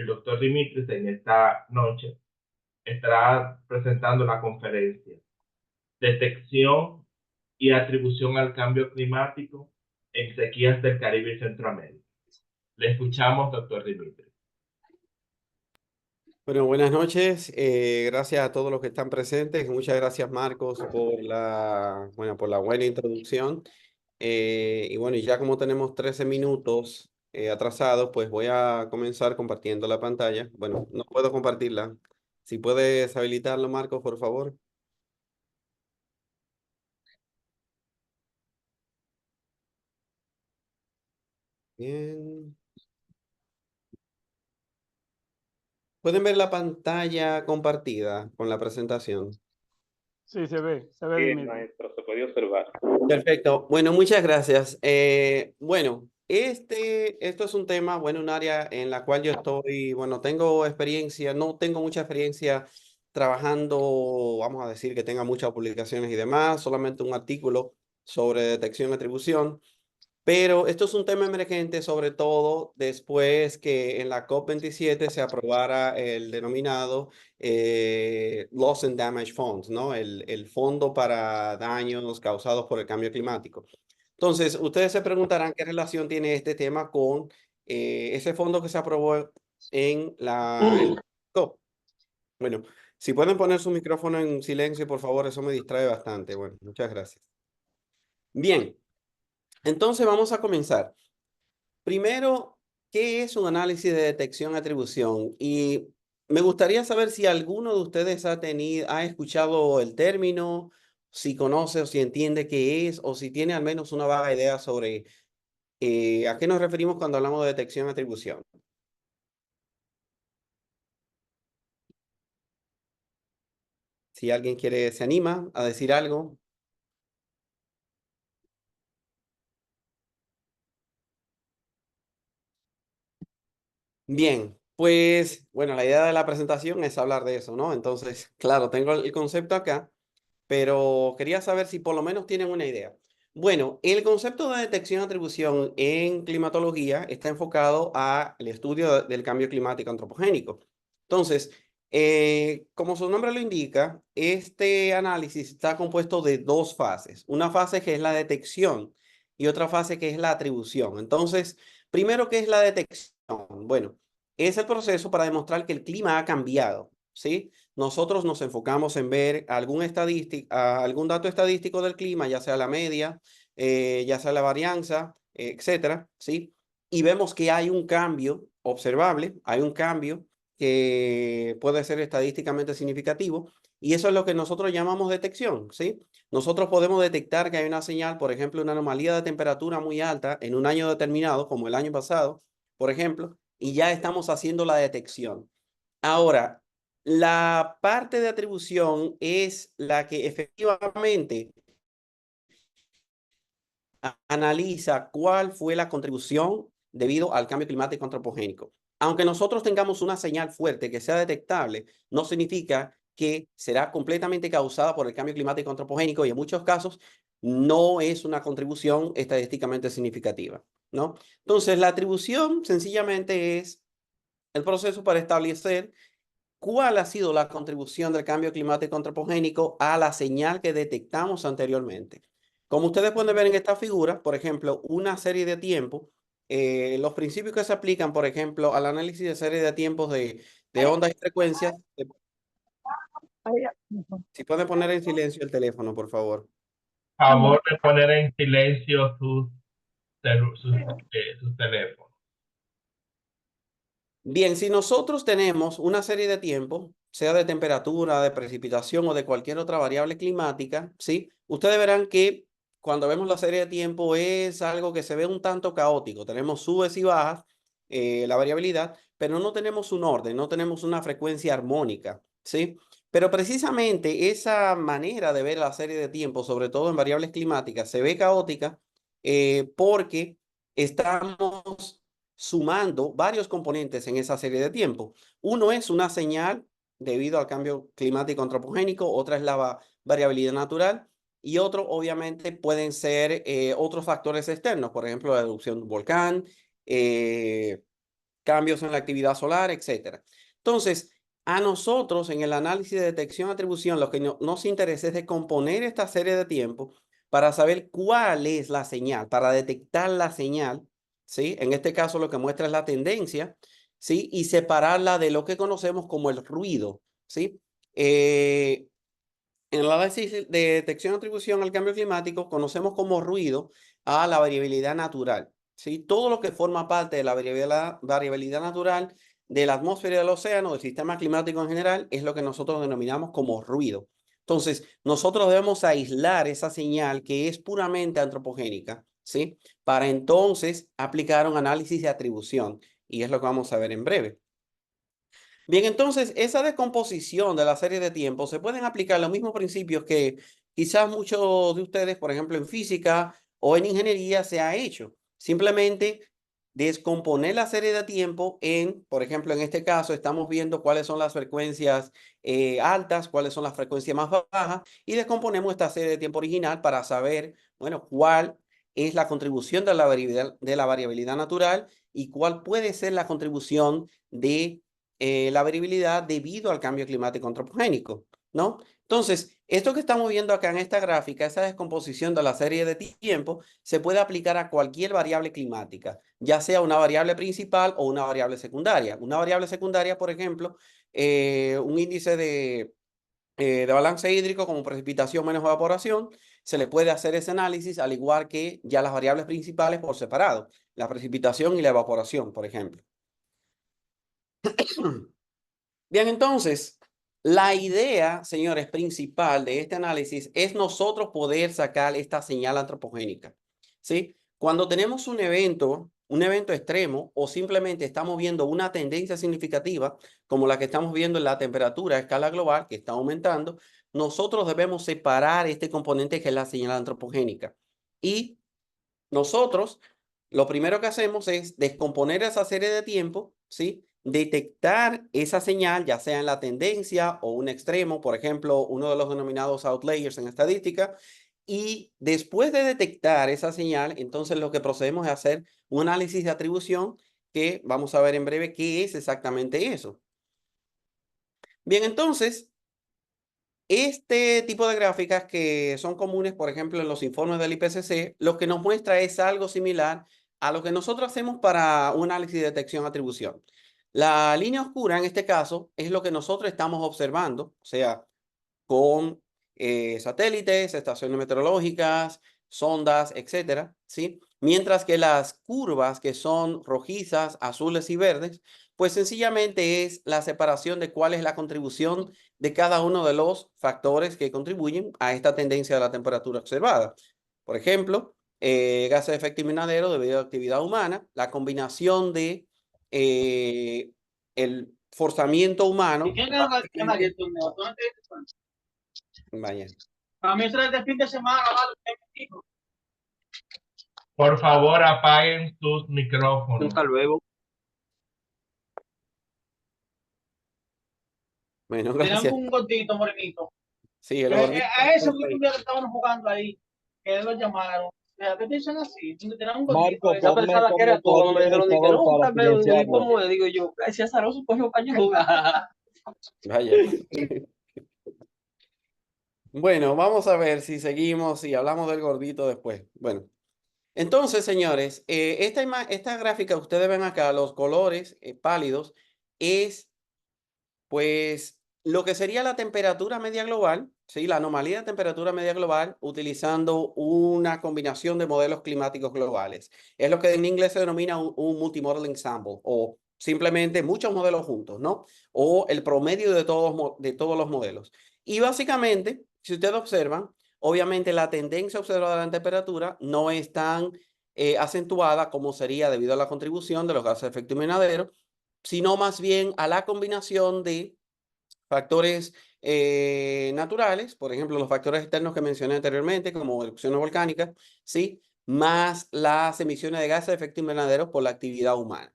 el doctor Dimitris en esta noche estará presentando la conferencia Detección y atribución al cambio climático en sequías del Caribe y Centroamérica. Le escuchamos, doctor Dimitris. Bueno, buenas noches. Gracias a todos los que están presentes. Muchas gracias, Marcos, por la buena introducción. Y bueno, y ya como tenemos 13 minutos atrasados, pues voy a comenzar compartiendo la pantalla. Bueno, no puedo compartirla. Si puedes habilitarlo, Marcos, por favor. Bien. ¿Pueden ver la pantalla compartida con la presentación? Sí, se ve Bien, Dimitri. maestro, se podía observar. Perfecto. Bueno, muchas gracias. Bueno, esto es un tema, bueno, un área en la cual yo estoy, bueno, tengo experiencia, no tengo mucha experiencia trabajando, vamos a decir que tenga muchas publicaciones y demás, solamente un artículo sobre detección y atribución. Pero esto es un tema emergente, sobre todo después que en la COP27 se aprobara el denominado Loss and Damage Funds, ¿no? El fondo para daños causados por el cambio climático. Entonces, ustedes se preguntarán qué relación tiene este tema con ese fondo que se aprobó en la COP. Bueno, si pueden poner su micrófono en silencio, por favor, eso me distrae bastante. Bueno, muchas gracias. Bien, entonces vamos a comenzar. Primero, ¿qué es un análisis de detección-atribución? Y me gustaría saber si alguno de ustedes ha escuchado el término, si conoce o si entiende qué es, o si tiene al menos una vaga idea sobre a qué nos referimos cuando hablamos de detección-atribución. Si alguien se anima a decir algo. Bien, pues bueno, la idea de la presentación es hablar de eso, ¿no? Entonces, claro, tengo el concepto acá, pero quería saber si por lo menos tienen una idea. Bueno, el concepto de detección-atribución en climatología está enfocado al estudio del cambio climático antropogénico. Entonces, como su nombre lo indica, este análisis está compuesto de dos fases. Una fase que es la detección y otra fase que es la atribución. Entonces, primero, ¿qué es la detección? Bueno, es el proceso para demostrar que el clima ha cambiado, ¿sí? Nosotros nos enfocamos en ver algún dato estadístico del clima, ya sea la media, ya sea la varianza, etcétera, ¿sí? Y vemos que hay un cambio observable, hay un cambio que puede ser estadísticamente significativo, y eso es lo que nosotros llamamos detección, ¿sí? Nosotros podemos detectar que hay una señal, por ejemplo, una anomalía de temperatura muy alta en un año determinado, como el año pasado, por ejemplo, y ya estamos haciendo la detección. Ahora, la parte de atribución es la que efectivamente analiza cuál fue la contribución debido al cambio climático antropogénico. Aunque nosotros tengamos una señal fuerte que sea detectable, no significa que será completamente causada por el cambio climático antropogénico y en muchos casos no es una contribución estadísticamente significativa, ¿no? Entonces, la atribución sencillamente es el proceso para establecer cuál ha sido la contribución del cambio climático antropogénico a la señal que detectamos anteriormente. Como ustedes pueden ver en esta figura, por ejemplo, una serie de tiempos, los principios que se aplican, por ejemplo, al análisis de serie de tiempos de ondas y frecuencias. Si pueden poner en silencio el teléfono, por favor. Favor de poner en silencio sus teléfonos. Bien, si nosotros tenemos una serie de tiempos, sea de temperatura, de precipitación o de cualquier otra variable climática, ¿sí? Ustedes verán que cuando vemos la serie de tiempo es algo que se ve un tanto caótico. Tenemos subes y bajas, la variabilidad, pero no tenemos un orden, no tenemos una frecuencia armónica, ¿sí? Pero precisamente esa manera de ver la serie de tiempo, sobre todo en variables climáticas, se ve caótica porque estamos sumando varios componentes en esa serie de tiempo. Uno es una señal debido al cambio climático antropogénico, otra es la variabilidad natural y otro obviamente pueden ser otros factores externos, por ejemplo, la erupción de un volcán, cambios en la actividad solar, etc. Entonces, a nosotros en el análisis de detección-atribución, lo que nos interesa es descomponer esta serie de tiempo para saber cuál es la señal, para detectar la señal, ¿sí? En este caso lo que muestra es la tendencia, ¿sí? Y separarla de lo que conocemos como el ruido, ¿sí? En el análisis de detección-atribución al cambio climático, conocemos como ruido a la variabilidad natural, ¿sí? Todo lo que forma parte de la variabilidad natural de la atmósfera y del océano, del sistema climático en general, es lo que nosotros denominamos como ruido. Entonces, nosotros debemos aislar esa señal que es puramente antropogénica, ¿sí? Para entonces aplicar un análisis de atribución, y es lo que vamos a ver en breve. Bien, entonces, esa descomposición de la serie de tiempo se pueden aplicar los mismos principios que quizás muchos de ustedes, por ejemplo, en física o en ingeniería, se ha hecho. Simplemente descomponer la serie de tiempo en, por ejemplo, en este caso, estamos viendo cuáles son las frecuencias altas, cuáles son las frecuencias más bajas, y descomponemos esta serie de tiempo original para saber, bueno, cuál es la contribución de la variabilidad natural y cuál puede ser la contribución de la variabilidad debido al cambio climático antropogénico, ¿no? Entonces, esto que estamos viendo acá en esta gráfica, esa descomposición de la serie de tiempo, se puede aplicar a cualquier variable climática, ya sea una variable principal o una variable secundaria. Una variable secundaria, por ejemplo, un índice de balance hídrico como precipitación menos evaporación, se le puede hacer ese análisis al igual que ya las variables principales por separado, la precipitación y la evaporación, por ejemplo. Bien, entonces, la idea, señores, principal de este análisis es nosotros poder sacar esta señal antropogénica, ¿sí? Cuando tenemos un evento extremo o simplemente estamos viendo una tendencia significativa, como la que estamos viendo en la temperatura a escala global, que está aumentando, nosotros debemos separar este componente que es la señal antropogénica. Y nosotros, lo primero que hacemos es descomponer esa serie de tiempo, ¿sí? Detectar esa señal, ya sea en la tendencia o un extremo, por ejemplo, uno de los denominados outliers en estadística, y después de detectar esa señal, entonces lo que procedemos es hacer un análisis de atribución que vamos a ver en breve qué es exactamente eso. Bien, entonces, este tipo de gráficas que son comunes, por ejemplo, en los informes del IPCC, lo que nos muestra es algo similar a lo que nosotros hacemos para un análisis de detección-atribución. La línea oscura, en este caso, es lo que nosotros estamos observando, o sea, con satélites, estaciones meteorológicas, sondas, etcétera, ¿sí? Mientras que las curvas que son rojizas, azules y verdes, pues sencillamente es la separación de cuál es la contribución de cada uno de los factores que contribuyen a esta tendencia de la temperatura observada. Por ejemplo, gases de efecto invernadero debido a la actividad humana, la combinación de el forzamiento humano. ¿Y quién ganó el torneo? Vaya. A mí eso es de fin de semana, ¿vale? Por favor, apaguen sus micrófonos. Hasta luego. Bueno, Tenemos gracias. un gordito, morenito. Sí, el A gordito. ese fue un día que estábamos jugando ahí, que lo llamaron. ¿Qué te dicen así? Tenemos un gordito. Marco, Yo pensaba que era todo. Me dijeron, que no, tal vez, y como le digo yo, si es azaroso, pues yo para jugar. Vaya. Bueno, vamos a ver si seguimos y hablamos del gordito después. Bueno, entonces, señores, esta gráfica que ustedes ven acá, los colores pálidos, es pues lo que sería la temperatura media global, ¿sí? La anomalía de temperatura media global utilizando una combinación de modelos climáticos globales. Es lo que en inglés se denomina un multimodal ensemble o simplemente muchos modelos juntos, ¿no? O el promedio de todos los modelos. Y básicamente, si ustedes observan, obviamente la tendencia observada de la temperatura no es tan acentuada como sería debido a la contribución de los gases de efecto invernadero, sino más bien a la combinación de factores naturales, por ejemplo, los factores externos que mencioné anteriormente, como erupciones volcánicas, ¿sí? Más las emisiones de gases de efecto invernadero por la actividad humana.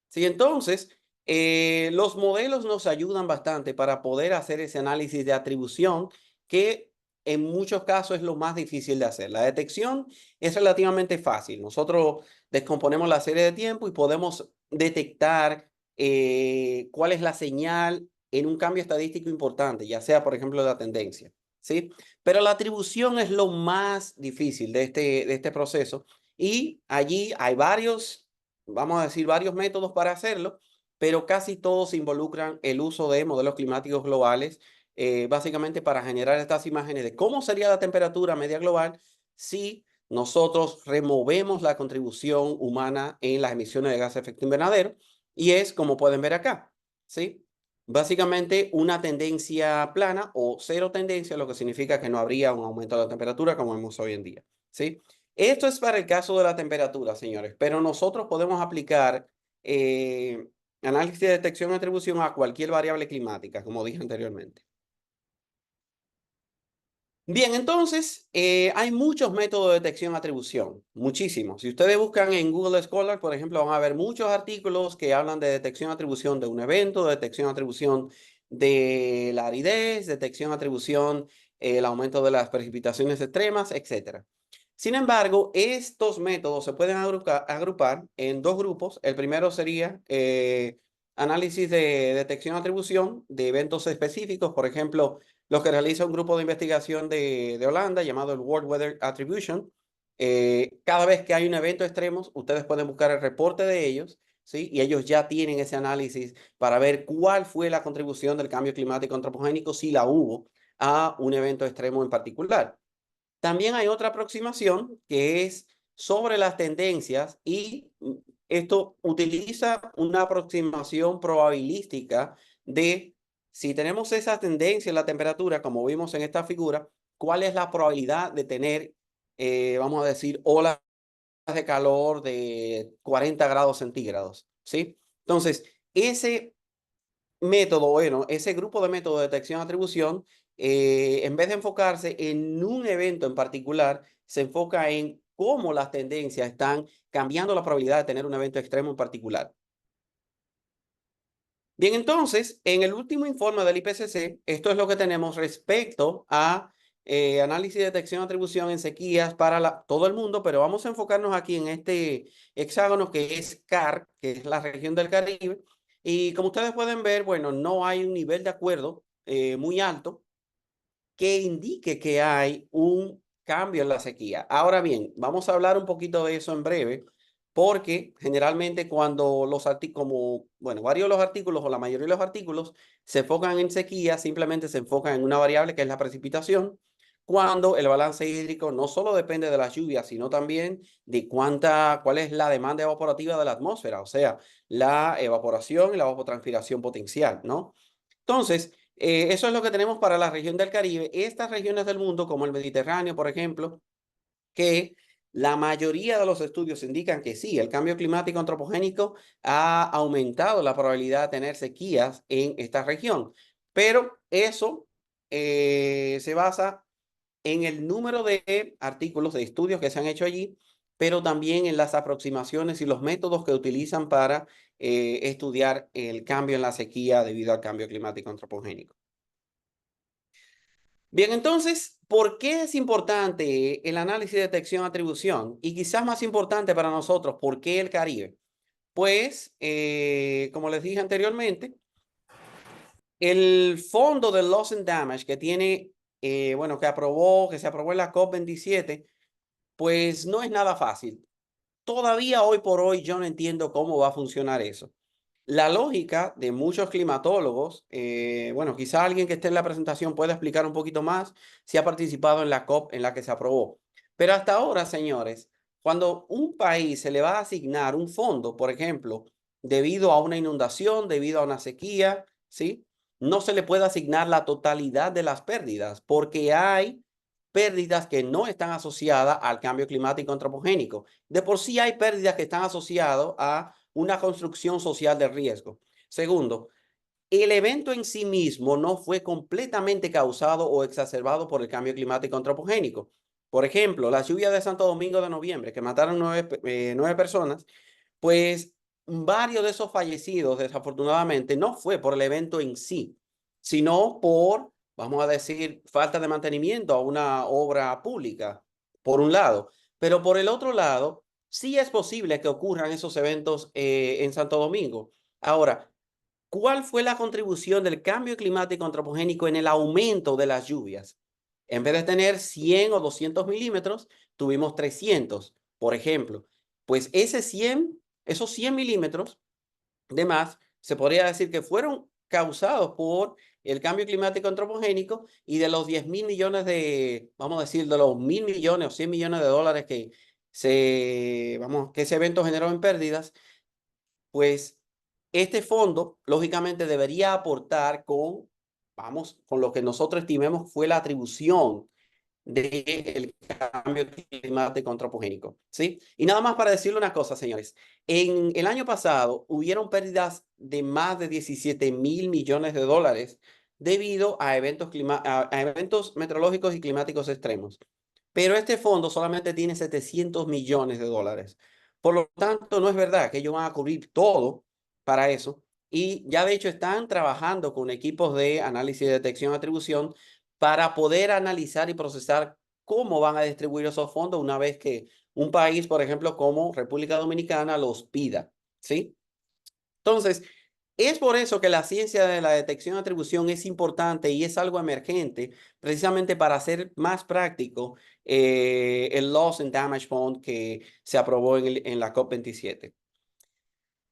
¿Sí? Entonces, los modelos nos ayudan bastante para poder hacer ese análisis de atribución que en muchos casos es lo más difícil de hacer. La detección es relativamente fácil. Nosotros descomponemos la serie de tiempo y podemos detectar cuál es la señal en un cambio estadístico importante, ya sea, por ejemplo, la tendencia, ¿sí? Pero la atribución es lo más difícil de este proceso y allí hay varios, vamos a decir, varios métodos para hacerlo, pero casi todos involucran el uso de modelos climáticos globales, básicamente para generar estas imágenes de cómo sería la temperatura media global si nosotros removemos la contribución humana en las emisiones de gases de efecto invernadero, y es como pueden ver acá, ¿sí? Básicamente una tendencia plana o cero tendencia, lo que significa que no habría un aumento de la temperatura como vemos hoy en día, ¿sí? Esto es para el caso de la temperatura, señores, pero nosotros podemos aplicar análisis de detección y atribución a cualquier variable climática, como dije anteriormente. Bien, entonces, hay muchos métodos de detección y atribución, muchísimos. Si ustedes buscan en Google Scholar, por ejemplo, van a ver muchos artículos que hablan de detección y atribución de un evento, de detección y atribución de la aridez, detección y atribución, el aumento de las precipitaciones extremas, etc. Sin embargo, estos métodos se pueden agrupar en dos grupos. El primero sería análisis de detección y atribución de eventos específicos, por ejemplo, los que realiza un grupo de investigación de Holanda llamado el World Weather Attribution. Cada vez que hay un evento extremo, ustedes pueden buscar el reporte de ellos, ¿sí? Y ellos ya tienen ese análisis para ver cuál fue la contribución del cambio climático antropogénico, si la hubo, a un evento extremo en particular. También hay otra aproximación que es sobre las tendencias y esto utiliza una aproximación probabilística de si tenemos esa tendencia en la temperatura, como vimos en esta figura, cuál es la probabilidad de tener, vamos a decir, olas de calor de 40 grados centígrados, ¿sí? Entonces, ese método, bueno, ese grupo de métodos de detección y atribución, en vez de enfocarse en un evento en particular, se enfoca en cómo las tendencias están cambiando la probabilidad de tener un evento extremo en particular. Bien, entonces, en el último informe del IPCC, esto es lo que tenemos respecto a análisis de detección y atribución en sequías para todo el mundo, pero vamos a enfocarnos aquí en este hexágono que es CAR, que es la región del Caribe. Y como ustedes pueden ver, bueno, no hay un nivel de acuerdo muy alto que indique que hay un cambio en la sequía. Ahora bien, vamos a hablar un poquito de eso en breve, porque generalmente cuando los artículos, como, bueno, varios de los artículos o la mayoría de los artículos se enfocan en sequía, simplemente se enfocan en una variable que es la precipitación, cuando el balance hídrico no solo depende de las lluvias, sino también de cuál es la demanda evaporativa de la atmósfera, o sea, la evaporación y la evapotranspiración potencial, ¿no? Entonces, eso es lo que tenemos para la región del Caribe. Estas regiones del mundo, como el Mediterráneo, por ejemplo, que la mayoría de los estudios indican que sí, el cambio climático antropogénico ha aumentado la probabilidad de tener sequías en esta región. Pero eso se basa en el número de artículos, de estudios que se han hecho allí, pero también en las aproximaciones y los métodos que utilizan para estudiar el cambio en la sequía debido al cambio climático antropogénico. Bien, entonces, ¿por qué es importante el análisis de detección-atribución? Y quizás más importante para nosotros, ¿por qué el Caribe? Pues, como les dije anteriormente, el fondo de Loss and Damage que tiene, bueno, que se aprobó en la COP27, pues no es nada fácil. Todavía hoy por hoy yo no entiendo cómo va a funcionar eso. La lógica de muchos climatólogos, bueno, quizá alguien que esté en la presentación pueda explicar un poquito más si ha participado en la COP en la que se aprobó. Pero hasta ahora, señores, cuando un país se le va a asignar un fondo, por ejemplo, debido a una inundación, debido a una sequía, ¿sí? No se le puede asignar la totalidad de las pérdidas porque hay pérdidas que no están asociadas al cambio climático antropogénico. De por sí hay pérdidas que están asociadas a una construcción social de riesgo. Segundo, el evento en sí mismo no fue completamente causado o exacerbado por el cambio climático antropogénico. Por ejemplo, la lluvia de Santo Domingo de noviembre, que mataron nueve personas, pues varios de esos fallecidos, desafortunadamente, no fue por el evento en sí, sino por, vamos a decir, falta de mantenimiento a una obra pública, por un lado. Pero por el otro lado, sí es posible que ocurran esos eventos en Santo Domingo. Ahora, ¿cuál fue la contribución del cambio climático antropogénico en el aumento de las lluvias? En vez de tener 100 o 200 milímetros, tuvimos 300, por ejemplo. Pues esos 100 milímetros de más, se podría decir que fueron causados por el cambio climático antropogénico, y de los 10.000 millones vamos a decir, de los 1.000 millones o 100 millones de dólares que ese evento generó en pérdidas, pues este fondo lógicamente debería aportar con lo que nosotros estimemos fue la atribución del cambio climático antropogénico, ¿sí? Y nada más para decirle una cosa, señores. En el año pasado hubieron pérdidas de más de 17.000 millones de dólares debido a a eventos meteorológicos y climáticos extremos. Pero este fondo solamente tiene 700 millones de dólares. Por lo tanto, no es verdad que ellos van a cubrir todo para eso. Y ya de hecho están trabajando con equipos de análisis, detección y atribución para poder analizar y procesar cómo van a distribuir esos fondos una vez que un país, por ejemplo, como República Dominicana, los pida, ¿sí? Entonces, es por eso que la ciencia de la detección y atribución es importante y es algo emergente, precisamente para hacer más práctico el Loss and Damage Fund que se aprobó en la COP27.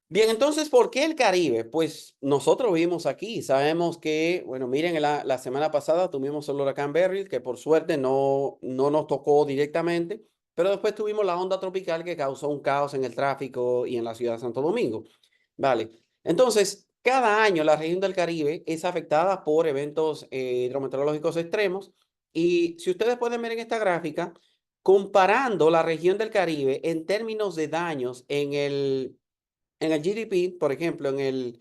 Bien, entonces, ¿por qué el Caribe? Pues nosotros vivimos aquí, sabemos que, bueno, miren, la semana pasada tuvimos el huracán Beryl, que por suerte no nos tocó directamente, pero después tuvimos la onda tropical que causó un caos en el tráfico y en la ciudad de Santo Domingo. Vale, entonces, cada año la región del Caribe es afectada por eventos hidrometeorológicos extremos, y si ustedes pueden ver en esta gráfica, comparando la región del Caribe en términos de daños en el GDP, por ejemplo, en el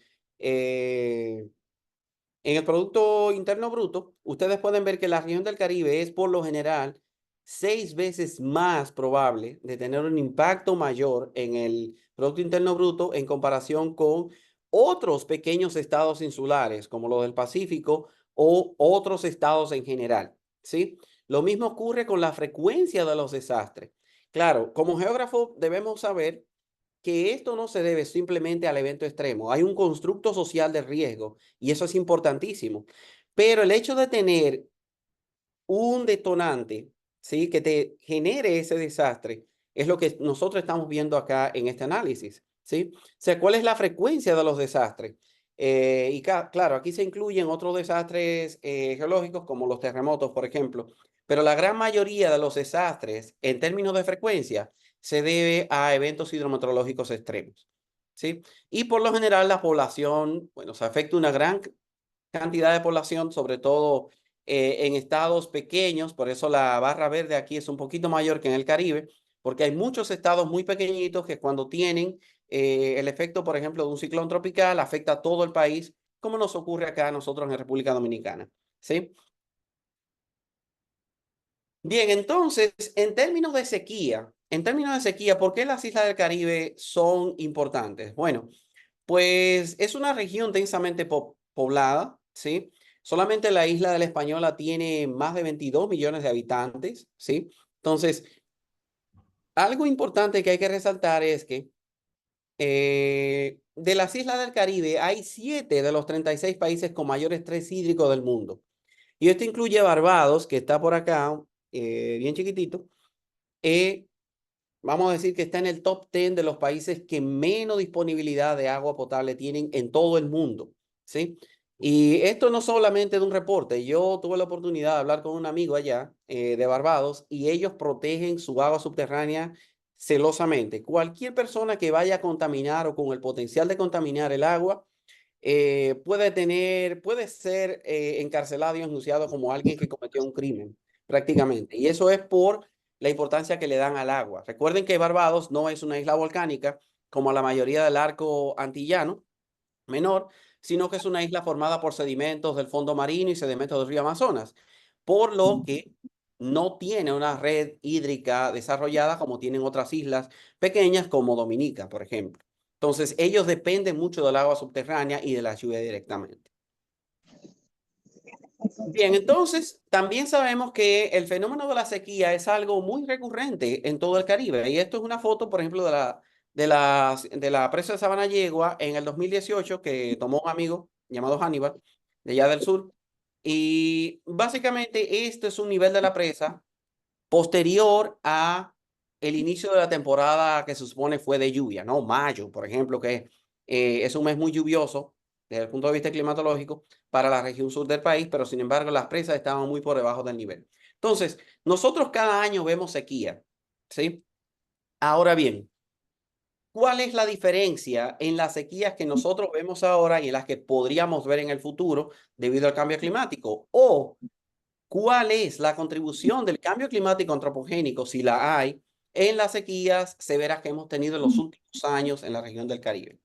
Producto Interno Bruto, ustedes pueden ver que la región del Caribe es por lo general 6 veces más probable de tener un impacto mayor en el Producto Interno Bruto en comparación con otros pequeños estados insulares, como los del Pacífico o otros estados en general, ¿sí? Lo mismo ocurre con la frecuencia de los desastres. Claro, como geógrafo debemos saber que esto no se debe simplemente al evento extremo. Hay un constructo social de riesgo y eso es importantísimo. Pero el hecho de tener un detonante, ¿sí?, que te genere ese desastre es lo que nosotros estamos viendo acá en este análisis, ¿sí? O sea, ¿cuál es la frecuencia de los desastres? Claro, aquí se incluyen otros desastres geológicos como los terremotos, por ejemplo, pero la gran mayoría de los desastres en términos de frecuencia se debe a eventos hidrometeorológicos extremos, ¿sí? Y por lo general la población, bueno, se afecta una gran cantidad de población, sobre todo en estados pequeños. Por eso la barra verde aquí es un poquito mayor que en el Caribe, porque hay muchos estados muy pequeñitos que cuando tienen el efecto, por ejemplo, de un ciclón tropical, afecta a todo el país, como nos ocurre acá a nosotros en República Dominicana, ¿sí? Bien, entonces, en términos de sequía, ¿por qué las islas del Caribe son importantes? Bueno, pues es una región densamente poblada, ¿sí? Solamente la isla de la Española tiene más de 22 millones de habitantes, ¿sí? Entonces, algo importante que hay que resaltar es que de las islas del Caribe hay 7 de los 36 países con mayor estrés hídrico del mundo. Y esto incluye Barbados, que está por acá, bien chiquitito. Vamos a decir que está en el top 10 de los países que menos disponibilidad de agua potable tienen en todo el mundo, ¿sí? Y esto no solamente de un reporte. Yo tuve la oportunidad de hablar con un amigo allá de Barbados, y ellos protegen su agua subterránea celosamente. Cualquier persona que vaya a contaminar o con el potencial de contaminar el agua puede ser encarcelado y enjuiciado como alguien que cometió un crimen, prácticamente. Y eso es por la importancia que le dan al agua. Recuerden que Barbados no es una isla volcánica como la mayoría del arco antillano menor, sino que es una isla formada por sedimentos del fondo marino y sedimentos del río Amazonas, por lo que no tiene una red hídrica desarrollada como tienen otras islas pequeñas como Dominica, por ejemplo. Entonces, ellos dependen mucho del agua subterránea y de la lluvia directamente. Bien, entonces también sabemos que el fenómeno de la sequía es algo muy recurrente en todo el Caribe. Y esto es una foto, por ejemplo, de la presa de Sabana Yegua en el 2018 que tomó un amigo llamado Hannibal, de allá del sur. Y básicamente este es un nivel de la presa posterior a el inicio de la temporada que se supone fue de lluvia, ¿no? Mayo, por ejemplo, que es un mes muy lluvioso desde el punto de vista climatológico para la región sur del país, pero sin embargo las presas estaban muy por debajo del nivel. Entonces, nosotros cada año vemos sequía, ¿sí? Ahora bien, ¿cuál es la diferencia en las sequías que nosotros vemos ahora y en las que podríamos ver en el futuro debido al cambio climático? O ¿cuál es la contribución del cambio climático antropogénico, si la hay, en las sequías severas que hemos tenido en los últimos años en la región del Caribe?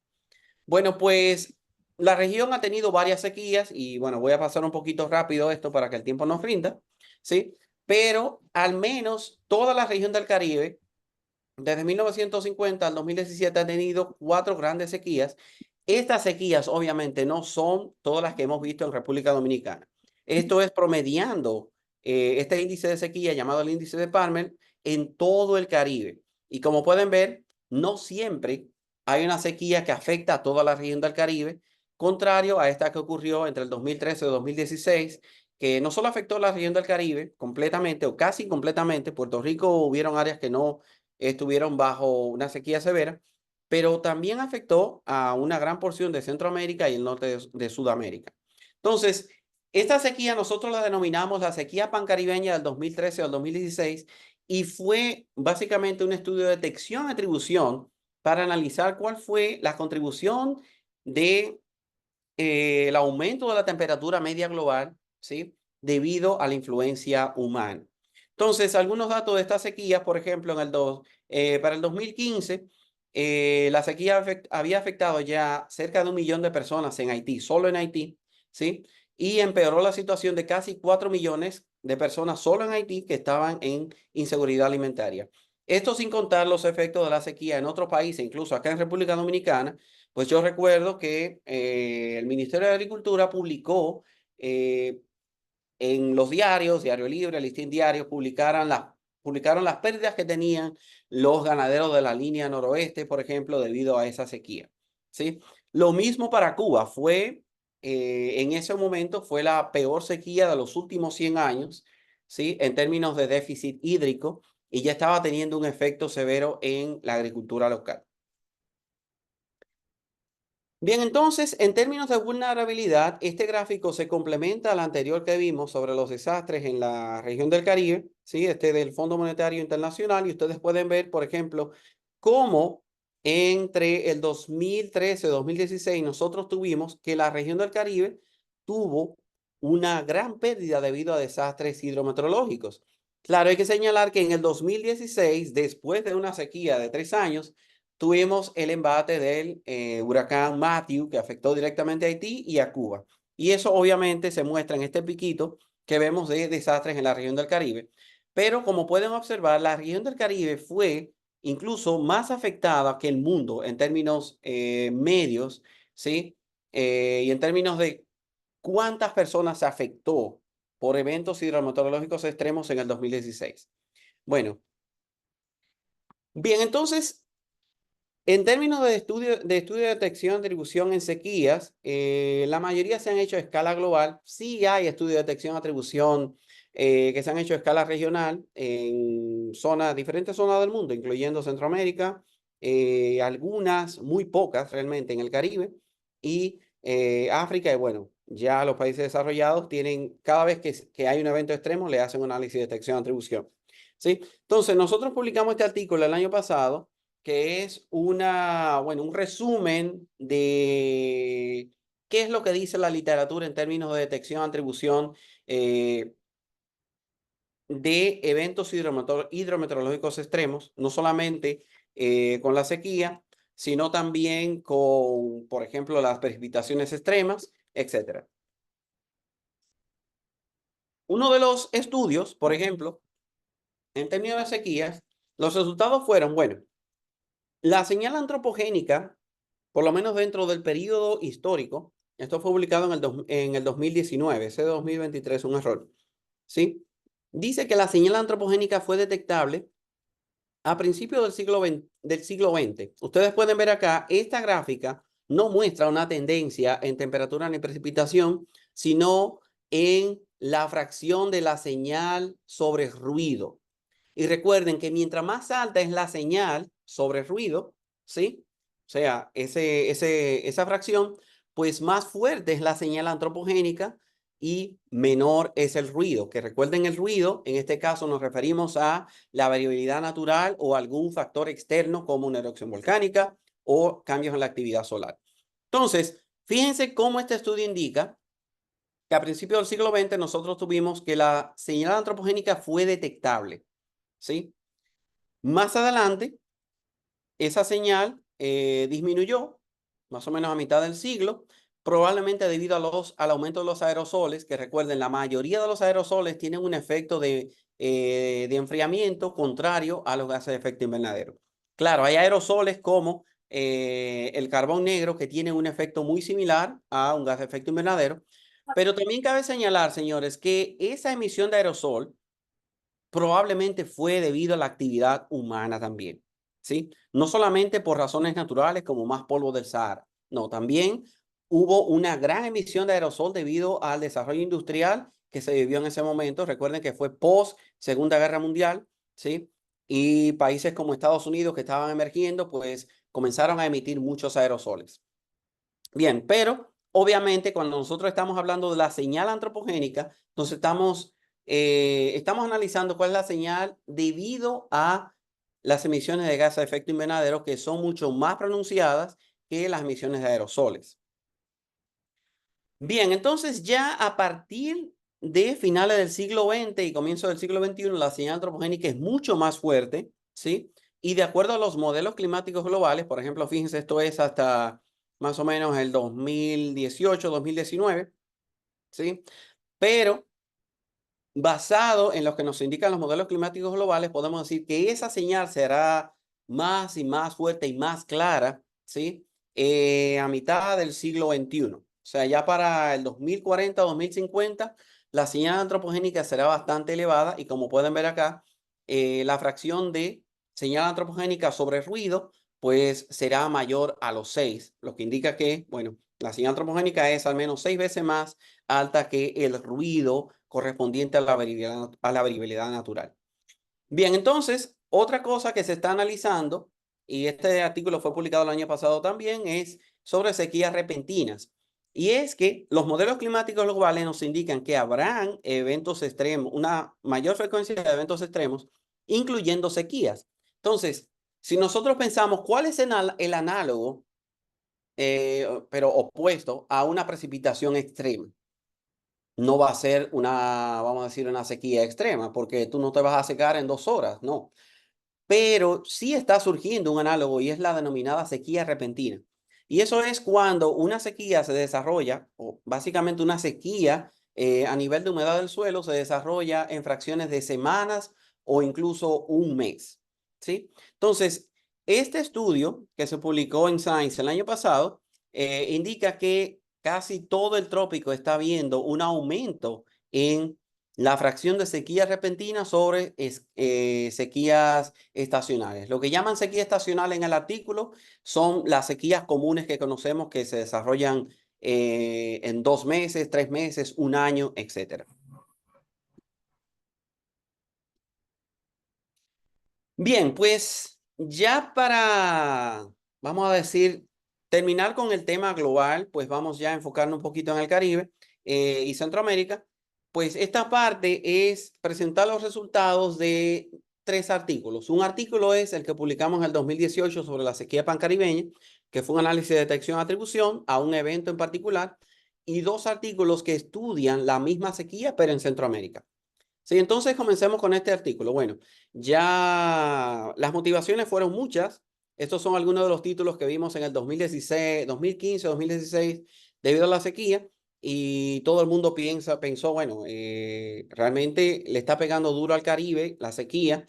Bueno, pues la región ha tenido varias sequías y bueno, voy a pasar un poquito rápido esto para que el tiempo nos rinda, ¿sí? Pero al menos toda la región del Caribe, desde 1950 al 2017, ha tenido 4 grandes sequías. Estas sequías obviamente no son todas las que hemos visto en República Dominicana. Esto es promediando este índice de sequía llamado el índice de Palmer en todo el Caribe. Y como pueden ver, no siempre hay una sequía que afecta a toda la región del Caribe, contrario a esta que ocurrió entre el 2013 y 2016, que no solo afectó a la región del Caribe completamente o casi completamente. Puerto Rico hubieron áreas que no estuvieron bajo una sequía severa, pero también afectó a una gran porción de Centroamérica y el norte de Sudamérica. Entonces, esta sequía nosotros la denominamos la sequía pancaribeña del 2013 al 2016 y fue básicamente un estudio de detección y atribución para analizar cuál fue la contribución de el aumento de la temperatura media global, ¿sí? Debido a la influencia humana. Entonces, algunos datos de esta sequía, por ejemplo, para el 2015, la sequía había afectado ya cerca de 1 millón de personas en Haití, solo en Haití, ¿sí? Y empeoró la situación de casi 4 millones de personas solo en Haití que estaban en inseguridad alimentaria. Esto sin contar los efectos de la sequía en otros países, incluso acá en República Dominicana. Pues yo recuerdo que el Ministerio de Agricultura publicó en los diarios, Diario Libre, Listín Diario, publicaron las pérdidas que tenían los ganaderos de la línea noroeste, por ejemplo, debido a esa sequía, ¿sí? Lo mismo para Cuba. En ese momento fue la peor sequía de los últimos 100 años, ¿sí? En términos de déficit hídrico, y ya estaba teniendo un efecto severo en la agricultura local. Bien, entonces, en términos de vulnerabilidad, este gráfico se complementa al anterior que vimos sobre los desastres en la región del Caribe, ¿sí? Este del Fondo Monetario Internacional, y ustedes pueden ver, por ejemplo, cómo entre el 2013 y 2016 nosotros tuvimos que la región del Caribe tuvo una gran pérdida debido a desastres hidrometeorológicos. Claro, hay que señalar que en el 2016, después de una sequía de 3 años, tuvimos el embate del huracán Matthew, que afectó directamente a Haití y a Cuba. Y eso obviamente se muestra en este piquito que vemos de desastres en la región del Caribe. Pero como pueden observar, la región del Caribe fue incluso más afectada que el mundo en términos medios, ¿sí? Y en términos de cuántas personas se afectó por eventos hidrometeorológicos extremos en el 2016. Bueno, bien, entonces, en términos de estudio de detección y atribución en sequías, la mayoría se han hecho a escala global. Sí hay estudios de detección y atribución que se han hecho a escala regional en diferentes zonas del mundo, incluyendo Centroamérica, algunas, muy pocas realmente en el Caribe y África. Y bueno, ya los países desarrollados tienen, cada vez que hay un evento extremo, le hacen un análisis de detección y atribución. ¿Sí? Entonces, nosotros publicamos este artículo el año pasado, que es un resumen de qué es lo que dice la literatura en términos de detección, atribución de eventos hidrometeorológicos extremos, no solamente con la sequía, sino también con, por ejemplo, las precipitaciones extremas, etc. Uno de los estudios, por ejemplo, en términos de sequías, los resultados fueron, bueno, la señal antropogénica, por lo menos dentro del periodo histórico, Esto fue publicado en el 2019, ese 2023, un error. ¿Sí? Dice que la señal antropogénica fue detectable a principios del siglo XX. Ustedes pueden ver acá, esta gráfica no muestra una tendencia en temperatura ni precipitación, sino en la fracción de la señal sobre ruido. Y recuerden que mientras más alta es la señal sobre ruido, ¿sí? O sea, esa fracción, pues más fuerte es la señal antropogénica y menor es el ruido. Que recuerden el ruido, en este caso nos referimos a la variabilidad natural o algún factor externo como una erupción volcánica o cambios en la actividad solar. Entonces, fíjense cómo este estudio indica que a principios del siglo XX nosotros tuvimos que la señal antropogénica fue detectable, ¿sí? Más adelante, esa señal disminuyó, más o menos a mitad del siglo, probablemente debido al aumento de los aerosoles, que recuerden, la mayoría de los aerosoles tienen un efecto de enfriamiento contrario a los gases de efecto invernadero. Claro, hay aerosoles como el carbón negro que tienen un efecto muy similar a un gas de efecto invernadero, pero también cabe señalar, señores, que esa emisión de aerosol probablemente fue debido a la actividad humana también, ¿sí? No solamente por razones naturales como más polvo del Sahara, no, también hubo una gran emisión de aerosol debido al desarrollo industrial que se vivió en ese momento. Recuerden que fue post Segunda Guerra Mundial, ¿sí? Y países como Estados Unidos que estaban emergiendo, pues comenzaron a emitir muchos aerosoles. Bien, pero obviamente cuando nosotros estamos hablando de la señal antropogénica, entonces estamos analizando cuál es la señal debido a las emisiones de gases de efecto invernadero que son mucho más pronunciadas que las emisiones de aerosoles. Bien, entonces ya a partir de finales del siglo XX y comienzo del siglo XXI, la señal antropogénica es mucho más fuerte, ¿sí? Y de acuerdo a los modelos climáticos globales, por ejemplo, fíjense, esto es hasta más o menos el 2018, 2019, ¿sí? Pero basado en lo que nos indican los modelos climáticos globales, podemos decir que esa señal será más y más fuerte y más clara, ¿sí? A mitad del siglo XXI. O sea, ya para el 2040, 2050, la señal antropogénica será bastante elevada y como pueden ver acá, la fracción de señal antropogénica sobre ruido, pues será mayor a los 6, lo que indica que, bueno, la señal antropogénica es al menos 6 veces más alta que el ruido correspondiente a la variabilidad natural. Bien, entonces, otra cosa que se está analizando, y este artículo fue publicado el año pasado también, es sobre sequías repentinas. Y es que los modelos climáticos globales nos indican que habrán eventos extremos, una mayor frecuencia de eventos extremos, incluyendo sequías. Entonces, si nosotros pensamos cuál es el análogo, pero opuesto a una precipitación extrema, no va a ser vamos a decir, una sequía extrema, porque tú no te vas a secar en 2 horas, no. Pero sí está surgiendo un análogo y es la denominada sequía repentina. Y eso es cuando una sequía se desarrolla, o básicamente una sequía a nivel de humedad del suelo se desarrolla en fracciones de semanas o incluso un mes, ¿sí? Entonces, este estudio que se publicó en Science el año pasado indica que casi todo el trópico está viendo un aumento en la fracción de sequías repentinas sobre sequías estacionales. Lo que llaman sequía estacional en el artículo son las sequías comunes que conocemos que se desarrollan en 2 meses, 3 meses, un año, etc. Bien, pues ya para, vamos a decir, terminar con el tema global, pues vamos ya a enfocarnos un poquito en el Caribe y Centroamérica. Pues esta parte es presentar los resultados de 3 artículos. Un artículo es el que publicamos en el 2018 sobre la sequía pancaribeña, que fue un análisis de detección-atribución a un evento en particular, y 2 artículos que estudian la misma sequía, pero en Centroamérica. Sí, entonces comencemos con este artículo. Bueno, ya las motivaciones fueron muchas. Estos son algunos de los títulos que vimos en el 2016, 2015, 2016, debido a la sequía. Y todo el mundo pensó, bueno, realmente le está pegando duro al Caribe la sequía.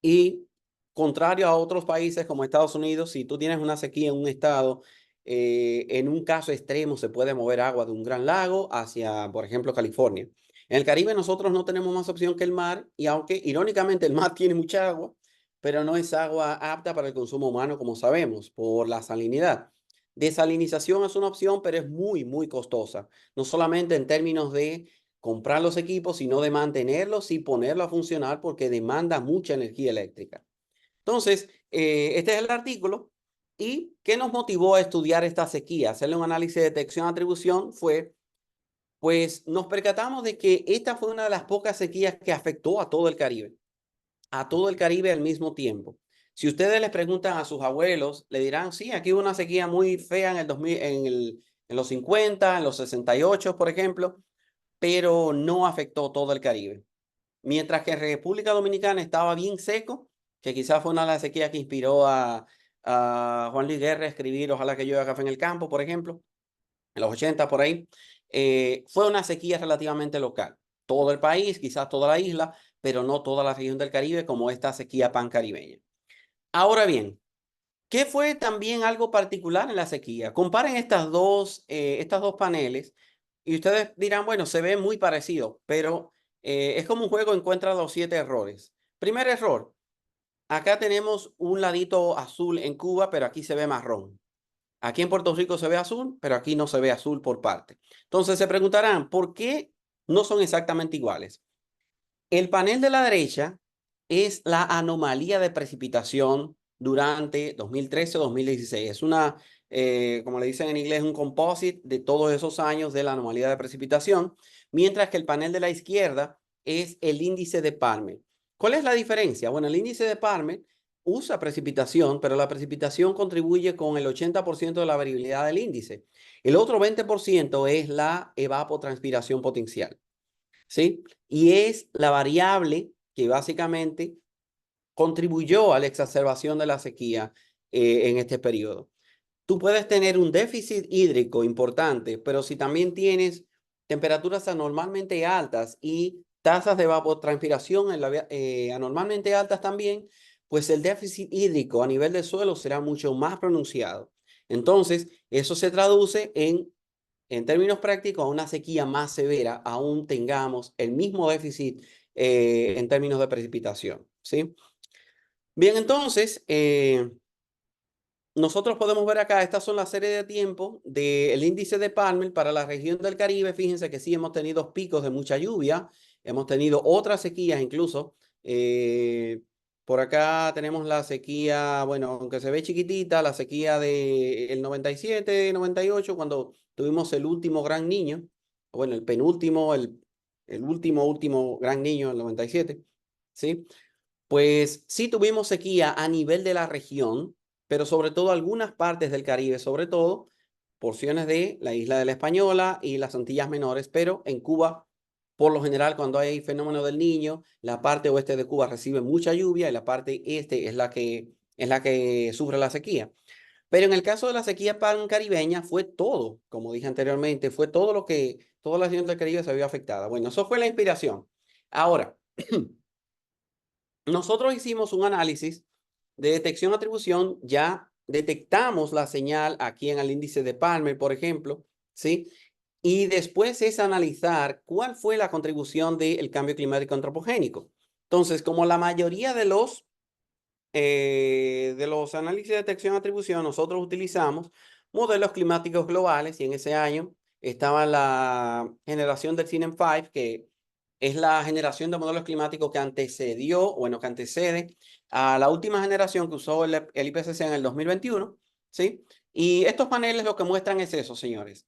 Y contrario a otros países como Estados Unidos, si tú tienes una sequía en un estado, en un caso extremo se puede mover agua de un gran lago hacia, por ejemplo, California. En el Caribe nosotros no tenemos más opción que el mar, y aunque irónicamente el mar tiene mucha agua, pero no es agua apta para el consumo humano, como sabemos, por la salinidad. Desalinización es una opción, pero es muy, muy costosa. No solamente en términos de comprar los equipos, sino de mantenerlos y ponerlos a funcionar porque demanda mucha energía eléctrica. Entonces, este es el artículo. ¿Y qué nos motivó a estudiar esta sequía? Hacerle un análisis de detección-atribución fue, pues nos percatamos de que esta fue una de las pocas sequías que afectó a todo el Caribe al mismo tiempo. Si ustedes les preguntan a sus abuelos, le dirán, sí, aquí hubo una sequía muy fea en el 2000, en los 50, en los 68, por ejemplo, pero no afectó todo el Caribe. Mientras que en República Dominicana estaba bien seco, que quizás fue una de las sequías que inspiró a Juan Luis Guerra a escribir Ojalá que llueva café en el campo, por ejemplo, en los 80 por ahí, fue una sequía relativamente local. Todo el país, quizás toda la isla, pero no toda la región del Caribe como esta sequía pancaribeña. Ahora bien, ¿qué fue también algo particular en la sequía? Comparen estas dos paneles y ustedes dirán, bueno, se ve muy parecido, pero es como un juego encuentra los 7 errores. Primer error, acá tenemos un ladito azul en Cuba, pero aquí se ve marrón. Aquí en Puerto Rico se ve azul, pero aquí no se ve azul por parte. Entonces se preguntarán, ¿por qué no son exactamente iguales? El panel de la derecha es la anomalía de precipitación durante 2013-2016. Es una, como le dicen en inglés, un composite de todos esos años de la anomalía de precipitación, mientras que el panel de la izquierda es el índice de Palmer. ¿Cuál es la diferencia? Bueno, el índice de Palmer usa precipitación, pero la precipitación contribuye con el 80% de la variabilidad del índice. El otro 20% es la evapotranspiración potencial, ¿sí? Y es la variable que básicamente contribuyó a la exacerbación de la sequía en este periodo. Tú puedes tener un déficit hídrico importante, pero si también tienes temperaturas anormalmente altas y tasas de evapotranspiración anormalmente altas también, pues el déficit hídrico a nivel del suelo será mucho más pronunciado. Entonces, eso se traduce en términos prácticos, a una sequía más severa, aún tengamos el mismo déficit en términos de precipitación, ¿sí? Bien, entonces, nosotros podemos ver acá, estas son las series de tiempo del índice de Palmer para la región del Caribe. Fíjense que sí hemos tenido picos de mucha lluvia, hemos tenido otras sequías incluso. Por acá tenemos la sequía, bueno, aunque se ve chiquitita, la sequía del 97, 98, cuando tuvimos el último gran niño, bueno, el penúltimo, el último gran niño, el 97, ¿sí? Pues sí tuvimos sequía a nivel de la región, pero sobre todo algunas partes del Caribe, sobre todo porciones de la isla de la Española y las Antillas Menores, pero en Cuba, por lo general, cuando hay fenómeno del Niño, la parte oeste de Cuba recibe mucha lluvia y la parte este es la que sufre la sequía. Pero en el caso de la sequía pancaribeña fue todo, como dije anteriormente, fue todo lo que, toda la región del Caribe se vio afectada. Bueno, eso fue la inspiración. Ahora, nosotros hicimos un análisis de detección-atribución, ya detectamos la señal aquí en el índice de Palmer, por ejemplo, ¿sí? Y después es analizar cuál fue la contribución del cambio climático antropogénico. Entonces, como la mayoría de los análisis de detección-atribución, nosotros utilizamos modelos climáticos globales y en ese año estaba la generación del CINEM5, que es la generación de modelos climáticos que que antecede a la última generación que usó el IPCC en el 2021, ¿sí? Y estos paneles lo que muestran es eso, señores.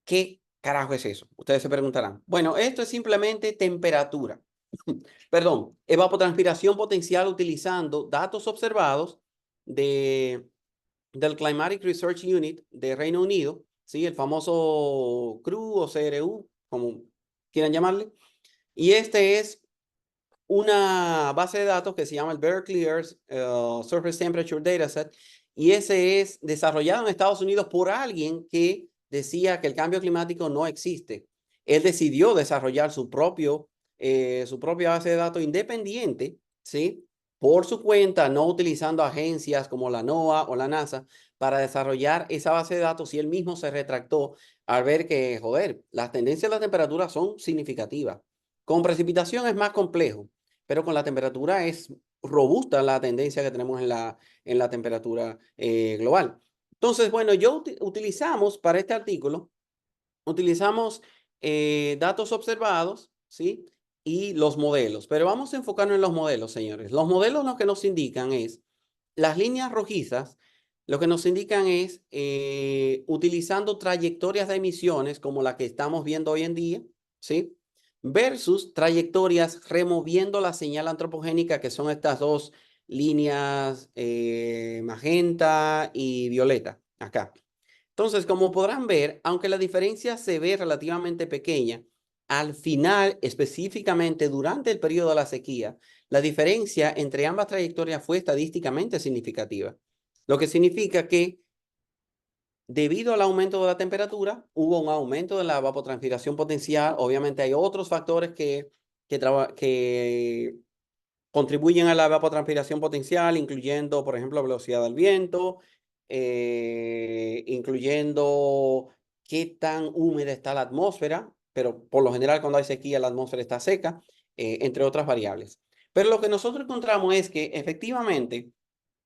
¿Qué carajo es eso? Ustedes se preguntarán. Bueno, esto es simplemente temperatura. Perdón, evapotranspiración potencial utilizando datos observados del Climatic Research Unit de Reino Unido, ¿sí? El famoso CRU o CRU, como quieran llamarle. Y este es una base de datos que se llama el Berkeley Earth Surface Temperature Dataset, y ese es desarrollado en Estados Unidos por alguien que decía que el cambio climático no existe. Él decidió desarrollar su propia base de datos independiente, ¿sí? por su cuenta, no utilizando agencias como la NOAA o la NASA para desarrollar esa base de datos, y él mismo se retractó al ver que, joder, las tendencias de la temperatura son significativas. Con precipitación es más complejo, pero con la temperatura es robusta la tendencia que tenemos en la temperatura global. Entonces, bueno, utilizamos para este artículo, utilizamos datos observados, ¿sí? Y los modelos. Pero vamos a enfocarnos en los modelos, señores. Los modelos lo que nos indican es, las líneas rojizas, lo que nos indican es utilizando trayectorias de emisiones como la que estamos viendo hoy en día, ¿sí? Versus trayectorias removiendo la señal antropogénica, que son estas dos líneas magenta y violeta, acá. Entonces, como podrán ver, aunque la diferencia se ve relativamente pequeña, al final, específicamente durante el periodo de la sequía, la diferencia entre ambas trayectorias fue estadísticamente significativa. Lo que significa que debido al aumento de la temperatura, hubo un aumento de la evapotranspiración potencial. Obviamente hay otros factores que contribuyen a la evapotranspiración potencial, incluyendo, por ejemplo, la velocidad del viento, incluyendo qué tan húmeda está la atmósfera, pero por lo general cuando hay sequía la atmósfera está seca, entre otras variables. Pero lo que nosotros encontramos es que efectivamente,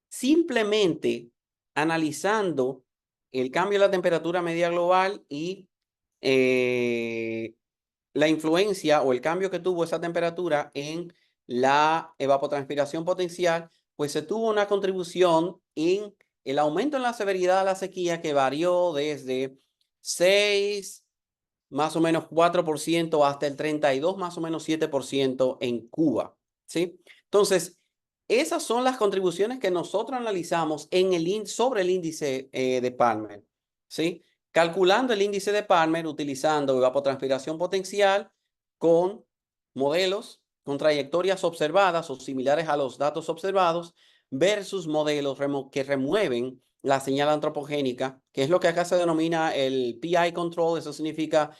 simplemente analizando el cambio de la temperatura media global y la influencia o el cambio que tuvo esa temperatura en la evapotranspiración potencial, pues se tuvo una contribución en el aumento en la severidad de la sequía, que varió desde 6, más o menos 4%, hasta el 32, más o menos 7% en Cuba, ¿sí? Entonces, esas son las contribuciones que nosotros analizamos sobre el índice de Palmer, ¿sí? Calculando el índice de Palmer utilizando evapotranspiración potencial con modelos con trayectorias observadas o similares a los datos observados versus modelos que remueven la señal antropogénica, que es lo que acá se denomina el PI control. Eso significa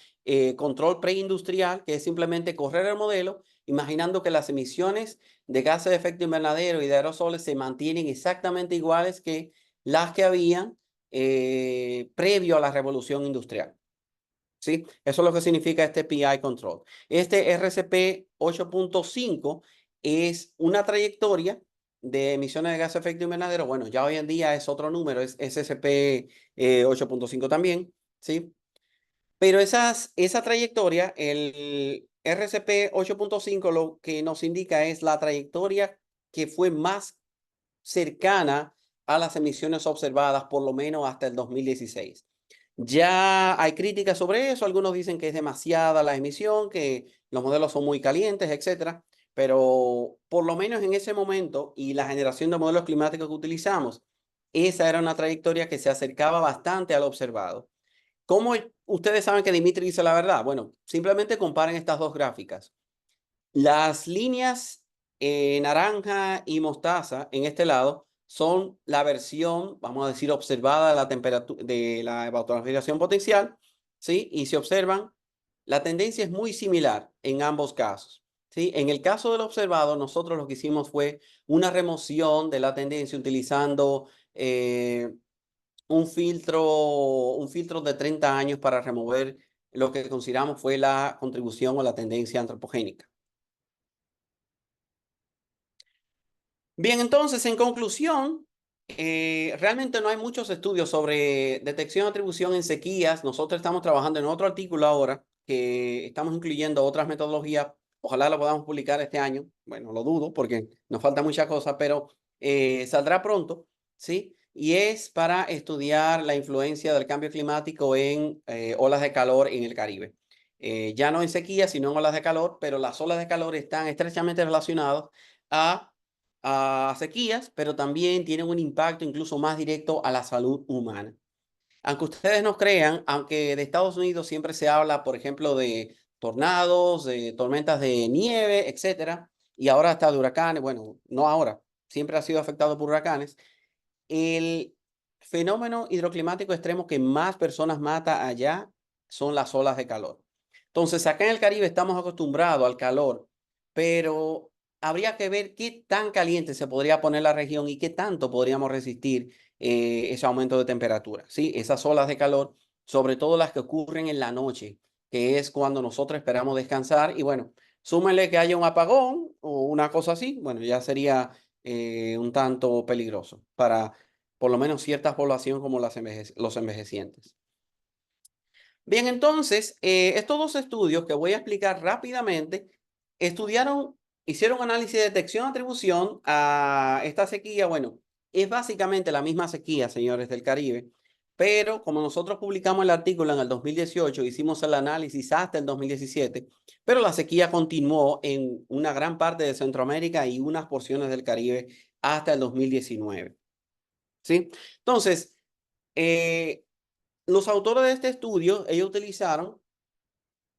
control preindustrial, que es simplemente correr el modelo imaginando que las emisiones de gases de efecto invernadero y de aerosoles se mantienen exactamente iguales que las que habían previo a la revolución industrial. ¿Sí? Eso es lo que significa este PI control. Este RCP 8.5 es una trayectoria de emisiones de gases de efecto invernadero. Bueno, ya hoy en día es otro número, es SCP 8.5 también, ¿sí? Pero esa trayectoria, el RCP 8.5, lo que nos indica es la trayectoria que fue más cercana a las emisiones observadas, por lo menos hasta el 2016. Ya hay críticas sobre eso. Algunos dicen que es demasiada la emisión, que los modelos son muy calientes, etcétera. Pero por lo menos en ese momento y la generación de modelos climáticos que utilizamos, esa era una trayectoria que se acercaba bastante al observado. ¿Cómo ustedes saben que Dimitri dice la verdad? Bueno, simplemente comparen estas dos gráficas. Las líneas naranja y mostaza en este lado son la versión, vamos a decir, observada de la temperatura de la evapotranspiración potencial, ¿sí? Y si observan, la tendencia es muy similar en ambos casos, ¿sí? En el caso del observado, nosotros lo que hicimos fue una remoción de la tendencia utilizando un filtro de 30 años para remover lo que consideramos fue la contribución o la tendencia antropogénica. Bien, entonces, en conclusión, realmente no hay muchos estudios sobre detección y atribución en sequías. Nosotros estamos trabajando en otro artículo ahora que estamos incluyendo otras metodologías. Ojalá lo podamos publicar este año. Bueno, lo dudo porque nos falta muchas cosas, pero saldrá pronto, ¿sí? Y es para estudiar la influencia del cambio climático en olas de calor en el Caribe. Ya no en sequías, sino en olas de calor, pero las olas de calor están estrechamente relacionadas a sequías, pero también tienen un impacto incluso más directo a la salud humana. Aunque ustedes no crean, aunque de Estados Unidos siempre se habla, por ejemplo, de tornados, de tormentas de nieve, etcétera, y ahora hasta de huracanes. Bueno, no ahora, siempre ha sido afectado por huracanes. El fenómeno hidroclimático extremo que más personas mata allá son las olas de calor. Entonces, acá en el Caribe estamos acostumbrados al calor, pero habría que ver qué tan caliente se podría poner la región y qué tanto podríamos resistir ese aumento de temperatura, ¿sí? Esas olas de calor, sobre todo las que ocurren en la noche, que es cuando nosotros esperamos descansar. Y bueno, súmenle que haya un apagón o una cosa así, bueno, ya sería un tanto peligroso para por lo menos cierta población como los envejecientes. Bien, entonces, estos dos estudios que voy a explicar rápidamente, hicieron análisis de detección-atribución a esta sequía. Bueno, es básicamente la misma sequía, señores del Caribe, pero como nosotros publicamos el artículo en el 2018, hicimos el análisis hasta el 2017, pero la sequía continuó en una gran parte de Centroamérica y unas porciones del Caribe hasta el 2019. ¿Sí? Entonces, los autores de este estudio, ellos utilizaron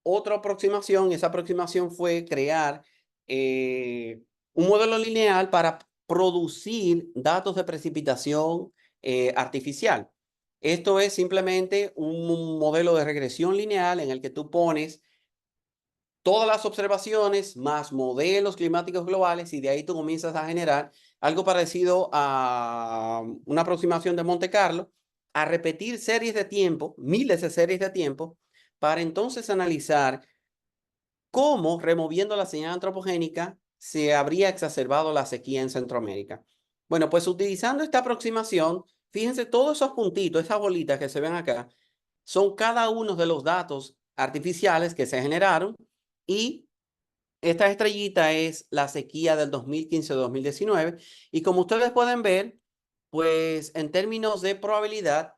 otra aproximación, y esa aproximación fue crear un modelo lineal para producir datos de precipitación artificial. Esto es simplemente un modelo de regresión lineal en el que tú pones todas las observaciones más modelos climáticos globales y de ahí tú comienzas a generar algo parecido a una aproximación de Monte Carlo, a repetir series de tiempo, miles de series de tiempo, para entonces analizar cómo, removiendo la señal antropogénica, se habría exacerbado la sequía en Centroamérica. Bueno, pues utilizando esta aproximación, fíjense todos esos puntitos, esas bolitas que se ven acá, son cada uno de los datos artificiales que se generaron y esta estrellita es la sequía del 2015-2019 y como ustedes pueden ver, pues en términos de probabilidad,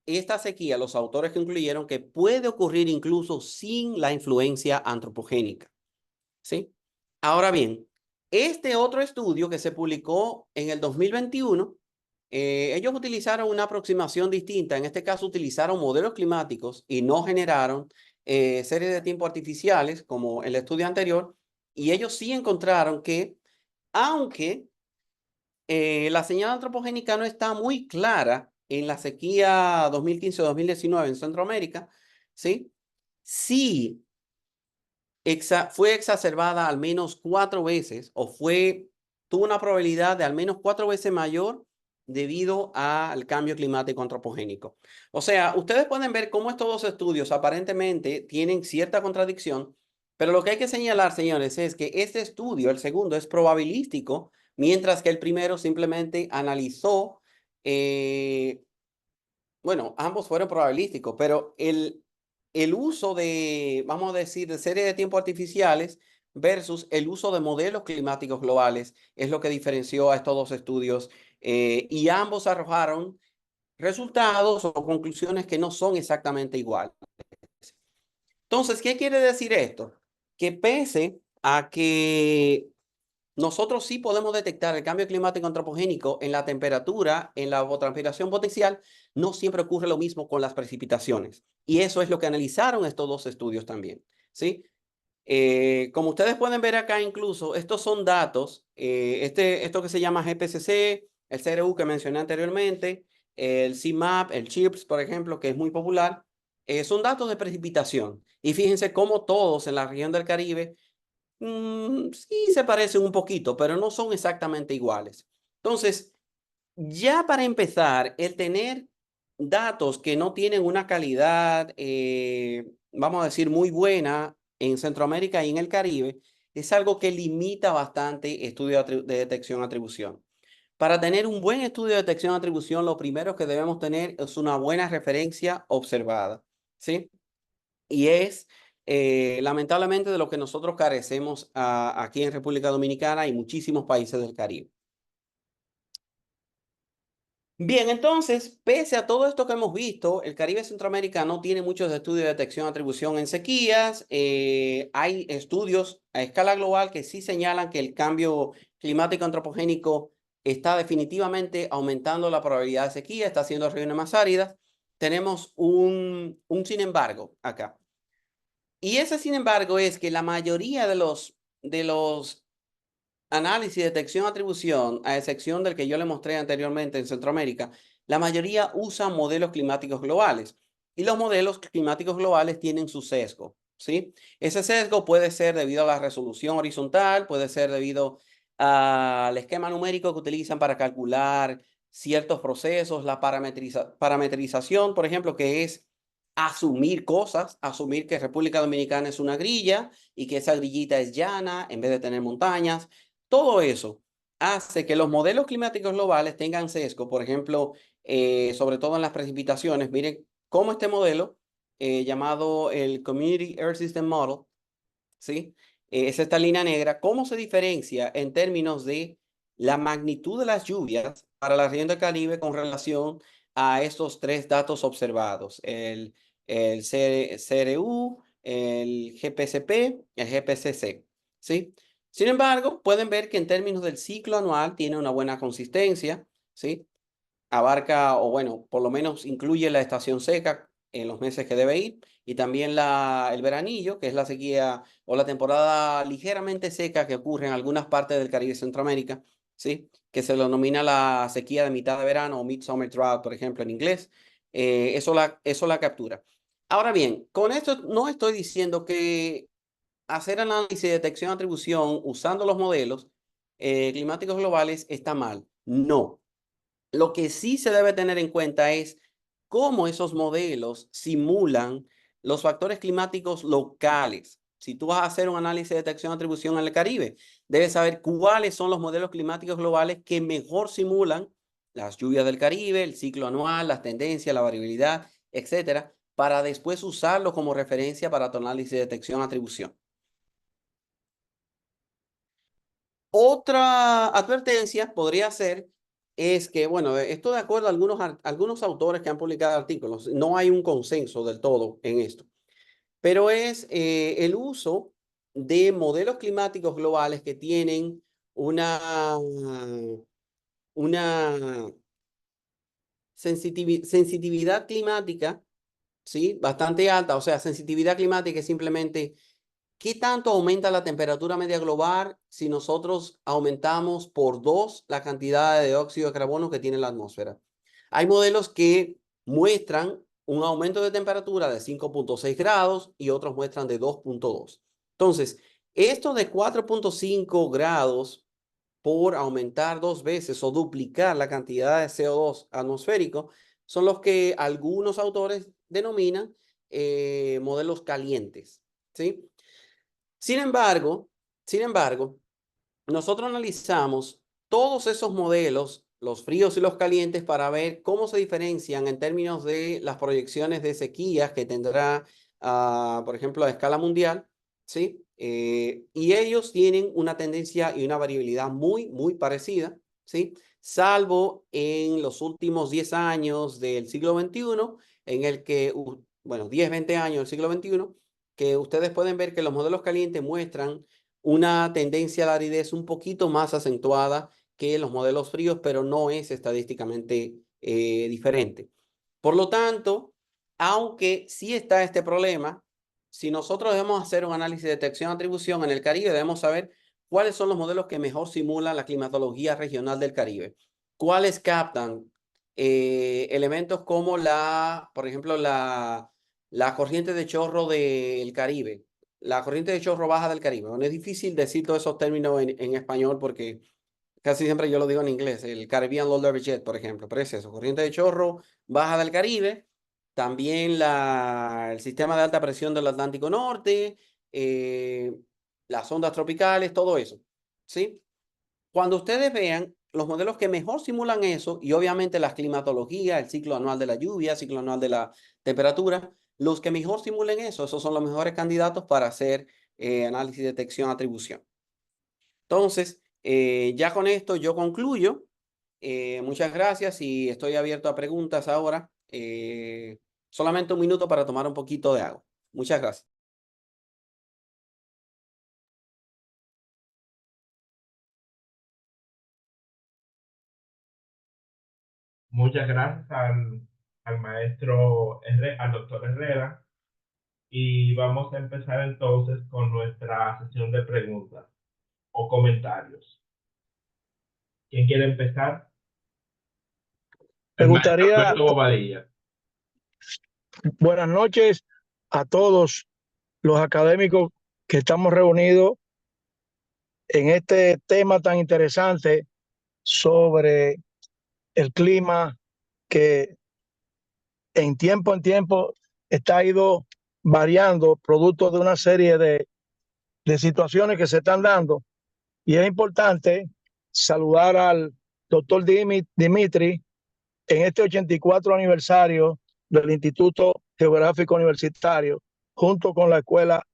esta sequía, los autores concluyeron que puede ocurrir incluso sin la influencia antropogénica, ¿sí? Ahora bien, este otro estudio que se publicó en el 2021, ellos utilizaron una aproximación distinta. En este caso utilizaron modelos climáticos y no generaron series de tiempo artificiales como el estudio anterior. Y ellos sí encontraron que, aunque la señal antropogénica no está muy clara en la sequía 2015-2019 en Centroamérica, ¿sí? Sí fue exacerbada al menos 4 veces o tuvo una probabilidad de al menos 4 veces mayor debido al cambio climático antropogénico. O sea, ustedes pueden ver cómo estos dos estudios aparentemente tienen cierta contradicción, pero lo que hay que señalar, señores, es que este estudio, el segundo, es probabilístico, mientras que el primero simplemente analizó, bueno, ambos fueron probabilísticos, pero el uso de, vamos a decir, de series de tiempo artificiales versus el uso de modelos climáticos globales es lo que diferenció a estos dos estudios y ambos arrojaron resultados o conclusiones que no son exactamente iguales. Entonces, ¿qué quiere decir esto? Que pese a que nosotros sí podemos detectar el cambio climático antropogénico en la temperatura, en la evapotranspiración potencial, no siempre ocurre lo mismo con las precipitaciones. Y eso es lo que analizaron estos dos estudios también, ¿sí? Como ustedes pueden ver acá incluso, estos son datos, esto que se llama GPCC, el CRU que mencioné anteriormente, el CMAP, el CHIRPS, por ejemplo, que es muy popular, son datos de precipitación. Y fíjense cómo todos en la región del Caribe sí se parecen un poquito, pero no son exactamente iguales. Entonces, ya para empezar, el tener datos que no tienen una calidad, vamos a decir, muy buena en Centroamérica y en el Caribe, es algo que limita bastante estudio de detección-atribución. Para tener un buen estudio de detección-atribución, lo primero que debemos tener es una buena referencia observada, ¿sí? Y es lamentablemente de lo que nosotros carecemos aquí en República Dominicana y muchísimos países del Caribe. Bien, entonces, pese a todo esto que hemos visto, el Caribe centroamericano tiene muchos estudios de detección y atribución en sequías. Hay estudios a escala global que sí señalan que el cambio climático antropogénico está definitivamente aumentando la probabilidad de sequía, está haciendo regiones más áridas. Tenemos un sin embargo acá. Y ese, sin embargo, es que la mayoría de los análisis de detección-atribución, a excepción del que yo le mostré anteriormente en Centroamérica, la mayoría usan modelos climáticos globales. Y los modelos climáticos globales tienen su sesgo, ¿sí? Ese sesgo puede ser debido a la resolución horizontal, puede ser debido al esquema numérico que utilizan para calcular ciertos procesos, la parametrización, por ejemplo, que es asumir cosas, asumir que República Dominicana es una grilla y que esa grillita es llana en vez de tener montañas. Todo eso hace que los modelos climáticos globales tengan sesgo, por ejemplo, sobre todo en las precipitaciones. Miren cómo este modelo, llamado el Community Earth System Model, ¿sí? Es esta línea negra, cómo se diferencia en términos de la magnitud de las lluvias para la región del Caribe con relación a estos tres datos observados, el CRU, el GPCP, el GPCC, ¿sí? Sin embargo, pueden ver que en términos del ciclo anual tiene una buena consistencia, ¿sí? Abarca, o bueno, por lo menos incluye la estación seca en los meses que debe ir, y también el veranillo, que es la sequía o la temporada ligeramente seca que ocurre en algunas partes del Caribe y Centroamérica, ¿sí? Que se lo denomina la sequía de mitad de verano o midsummer drought, por ejemplo, en inglés. Eso la captura. Ahora bien, con esto no estoy diciendo que hacer análisis de detección de atribución usando los modelos climáticos globales está mal. No. Lo que sí se debe tener en cuenta es cómo esos modelos simulan los factores climáticos locales. Si tú vas a hacer un análisis de detección de atribución en el Caribe, debes saber cuáles son los modelos climáticos globales que mejor simulan las lluvias del Caribe, el ciclo anual, las tendencias, la variabilidad, etcétera, para después usarlo como referencia para tu análisis de detección de atribución. Otra advertencia podría ser es que, bueno, esto de acuerdo a algunos autores que han publicado artículos, no hay un consenso del todo en esto, pero es el uso de modelos climáticos globales que tienen una sensitividad climática, ¿sí? Bastante alta. O sea, sensitividad climática es simplemente ¿qué tanto aumenta la temperatura media global si nosotros aumentamos por 2 la cantidad de dióxido de carbono que tiene la atmósfera? Hay modelos que muestran un aumento de temperatura de 5.6 grados y otros muestran de 2.2. Entonces, esto de 4.5 grados por aumentar 2 veces o duplicar la cantidad de CO2 atmosférico son los que algunos autores denominan modelos calientes, ¿sí? Sin embargo, nosotros analizamos todos esos modelos, los fríos y los calientes, para ver cómo se diferencian en términos de las proyecciones de sequías que tendrá, por ejemplo, a escala mundial, ¿sí? Y ellos tienen una tendencia y una variabilidad muy parecida, ¿sí? Salvo en los últimos 10 años del siglo XXI, en el que, bueno, 10, 20 años del siglo XXI, que ustedes pueden ver que los modelos calientes muestran una tendencia a la aridez un poquito más acentuada que los modelos fríos, pero no es estadísticamente diferente. Por lo tanto, aunque sí está este problema, si nosotros debemos hacer un análisis de detección de atribución en el Caribe, debemos saber cuáles son los modelos que mejor simulan la climatología regional del Caribe, cuáles captan elementos como por ejemplo, la corriente de chorro del Caribe, la corriente de chorro baja del Caribe. Bueno, es difícil decir todos esos términos en español porque casi siempre yo lo digo en inglés. El Caribbean Low Level Jet, por ejemplo, pero es eso, corriente de chorro baja del Caribe. También el sistema de alta presión del Atlántico Norte, las ondas tropicales, todo eso, ¿sí? Cuando ustedes vean los modelos que mejor simulan eso, y obviamente las climatologías, el ciclo anual de la lluvia, ciclo anual de la temperatura, los que mejor simulen eso, esos son los mejores candidatos para hacer análisis, detección, atribución. Entonces, ya con esto yo concluyo. Muchas gracias y estoy abierto a preguntas ahora. Solamente un minuto para tomar un poquito de agua. Muchas gracias. Muchas gracias al maestro, al doctor Herrera. Y vamos a empezar entonces con nuestra sesión de preguntas o comentarios. ¿Quién quiere empezar? Me El maestro gustaría, Alberto Bobadilla. buenas noches a todos los académicos que estamos reunidos en este tema tan interesante sobre el clima que en tiempo está ido variando producto de una serie de situaciones que se están dando. Y es importante saludar al doctor Dimitri en este 84 aniversario del Instituto Geográfico Universitario, junto con la Escuela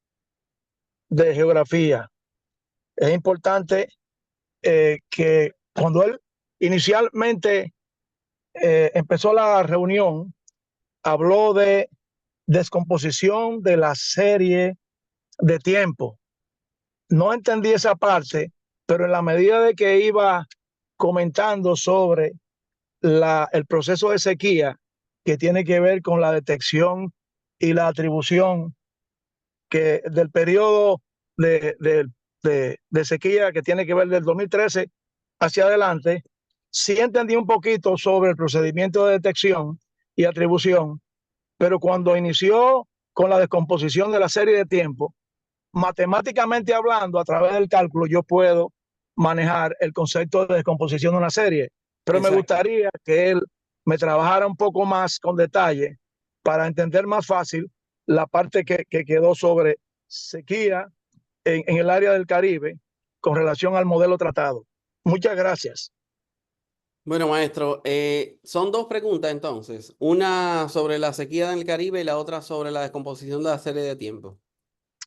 de Geografía. Es importante que cuando él inicialmente empezó la reunión, habló de descomposición de la serie de tiempo. No entendí esa parte, pero en la medida de que iba comentando sobre el proceso de sequía, que tiene que ver con la detección y la atribución del periodo de sequía, que tiene que ver del 2013 hacia adelante, sí entendí un poquito sobre el procedimiento de detección y atribución, pero cuando inició con la descomposición de la serie de tiempo, matemáticamente hablando, a través del cálculo, yo puedo manejar el concepto de descomposición de una serie, pero me Exacto. gustaría que él me trabajara un poco más con detalle para entender más fácil la parte que quedó sobre sequía en el área del Caribe con relación al modelo tratado. Muchas gracias. Bueno, maestro, son dos preguntas entonces. Una sobre la sequía en el Caribe y la otra sobre la descomposición de la serie de tiempo.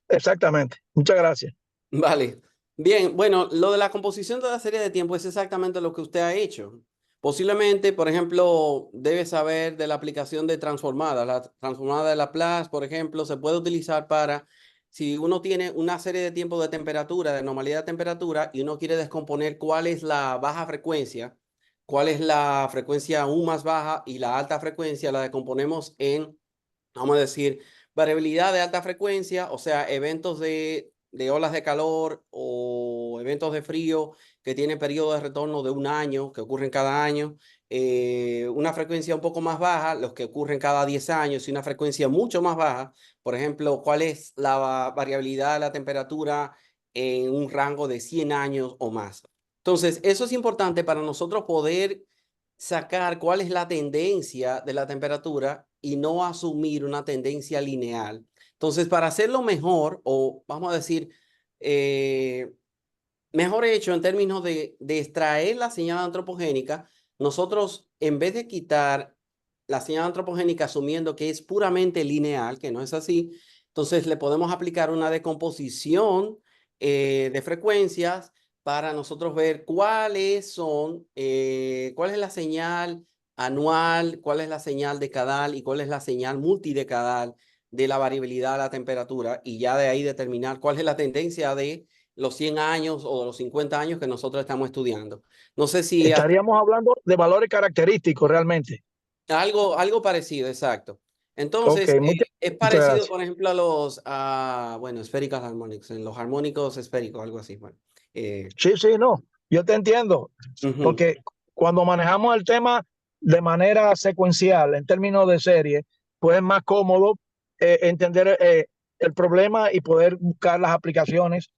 Exactamente. Muchas gracias. Vale. Bien, bueno, lo de la composición de la serie de tiempo es exactamente lo que usted ha hecho. Posiblemente, por ejemplo, debe saber de la aplicación de transformada. La transformada de Laplace, por ejemplo, se puede utilizar para, si uno tiene una serie de tiempo de temperatura, de normalidad de temperatura, y uno quiere descomponer cuál es la baja frecuencia, cuál es la frecuencia aún más baja y la alta frecuencia, la descomponemos en, vamos a decir, variabilidad de alta frecuencia, o sea, eventos de olas de calor o eventos de frío que tienen periodo de retorno de un año, que ocurren cada año, una frecuencia un poco más baja, los que ocurren cada 10 años, y una frecuencia mucho más baja, por ejemplo, cuál es la variabilidad de la temperatura en un rango de 100 años o más. Entonces, eso es importante para nosotros poder sacar cuál es la tendencia de la temperatura y no asumir una tendencia lineal. Entonces, para hacerlo mejor, o vamos a decir, mejor hecho en términos de extraer la señal antropogénica, nosotros, en vez de quitar la señal antropogénica asumiendo que es puramente lineal, que no es así, entonces le podemos aplicar una decomposición de frecuencias para nosotros ver cuáles son, cuál es la señal anual, cuál es la señal decadal y cuál es la señal multidecadal de la variabilidad de la temperatura, y ya de ahí determinar cuál es la tendencia de los 100 años o de los 50 años que nosotros estamos estudiando. No sé si Estaríamos hablando de valores característicos realmente. algo parecido, exacto. Ok, Entonces, es muchas parecido, gracias. por ejemplo, a los, bueno, spherical harmonics, en los armónicos esféricos, algo así. Bueno, Sí, sí, no, yo te entiendo, ujú, porque cuando manejamos el tema de manera secuencial, en términos de serie, pues es más cómodo entender el problema y poder buscar las aplicaciones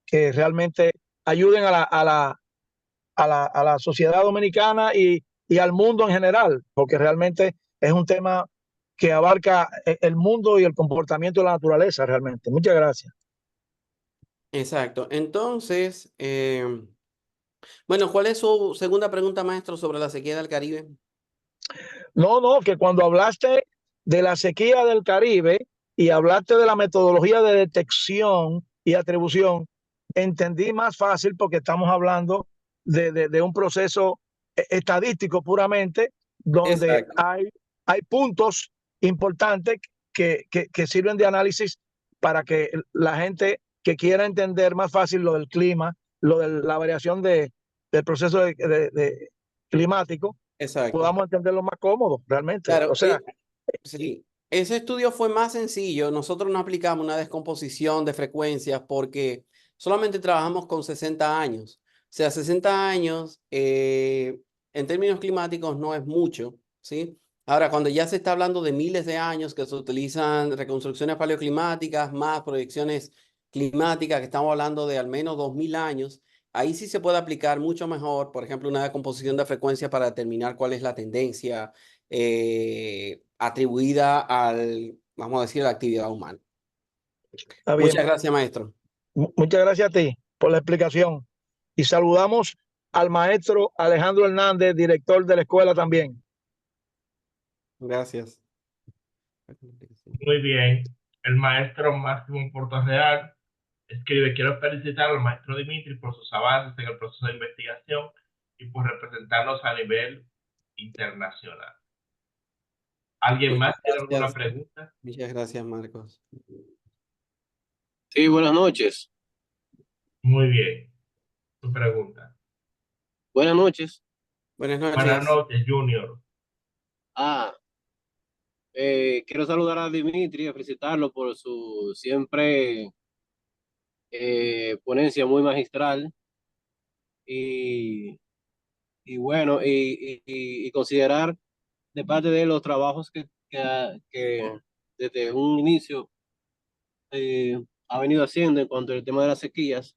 que realmente ayuden a la sociedad dominicana y al mundo en general, porque realmente es un tema que abarca el mundo y el comportamiento de la naturaleza realmente. Muchas gracias. exacto. Entonces, bueno, ¿cuál es su segunda pregunta, maestro, sobre la sequía del Caribe? No, no, que cuando hablaste de la sequía del Caribe y hablaste de la metodología de detección y atribución, entendí más fácil porque estamos hablando de un proceso estadístico puramente, donde Exacto. hay puntos importantes que sirven de análisis para que la gente que quiera entender más fácil lo del clima, lo de la variación del proceso climático, Exacto. podamos entenderlo más cómodo, realmente. O Claro, sea, sí, ese estudio fue más sencillo. Nosotros no aplicamos una descomposición de frecuencias porque solamente trabajamos con 60 años. O sea, 60 años en términos climáticos no es mucho, ¿sí? Ahora, cuando ya se está hablando de miles de años que se utilizan reconstrucciones paleoclimáticas más proyecciones climática, que estamos hablando de al menos 2000 años, ahí sí se puede aplicar mucho mejor, por ejemplo, una decomposición de frecuencia para determinar cuál es la tendencia atribuida al, vamos a decir, a la actividad humana. Está bien. Muchas gracias, maestro. Muchas gracias a ti por la explicación. Y saludamos al maestro Alejandro Hernández, director de la escuela también. Gracias. Muy bien. El maestro Máximo Portorreal escribe: quiero felicitar al maestro Dimitri por sus avances en el proceso de investigación y por representarnos a nivel internacional. ¿Alguien más tiene alguna pregunta? Muchas gracias, Marcos. Sí, buenas noches. Muy bien. Tu pregunta. Buenas noches. Buenas noches. Buenas noches, Junior. Quiero saludar a Dimitri y felicitarlo por su siempre ponencia muy magistral y, y bueno, y considerar de parte de él los trabajos que desde un inicio ha venido haciendo en cuanto al tema de las sequías.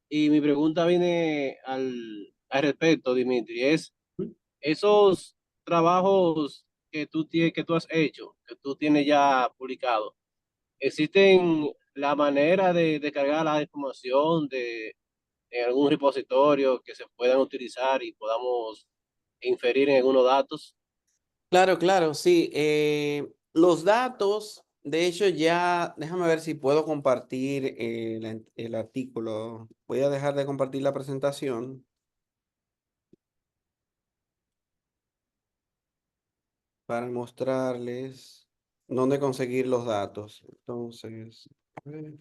Y mi pregunta viene al respecto, Dimitri, es esos trabajos que tú has hecho, que tú tienes ya publicado, ¿existen la manera de descargar la información en algún repositorio que se puedan utilizar y podamos inferir en algunos datos? Claro, claro, sí. Los datos, de hecho, ya, déjame ver si puedo compartir el artículo. Voy a dejar de compartir la presentación para mostrarles dónde conseguir los datos. Entonces, a ver.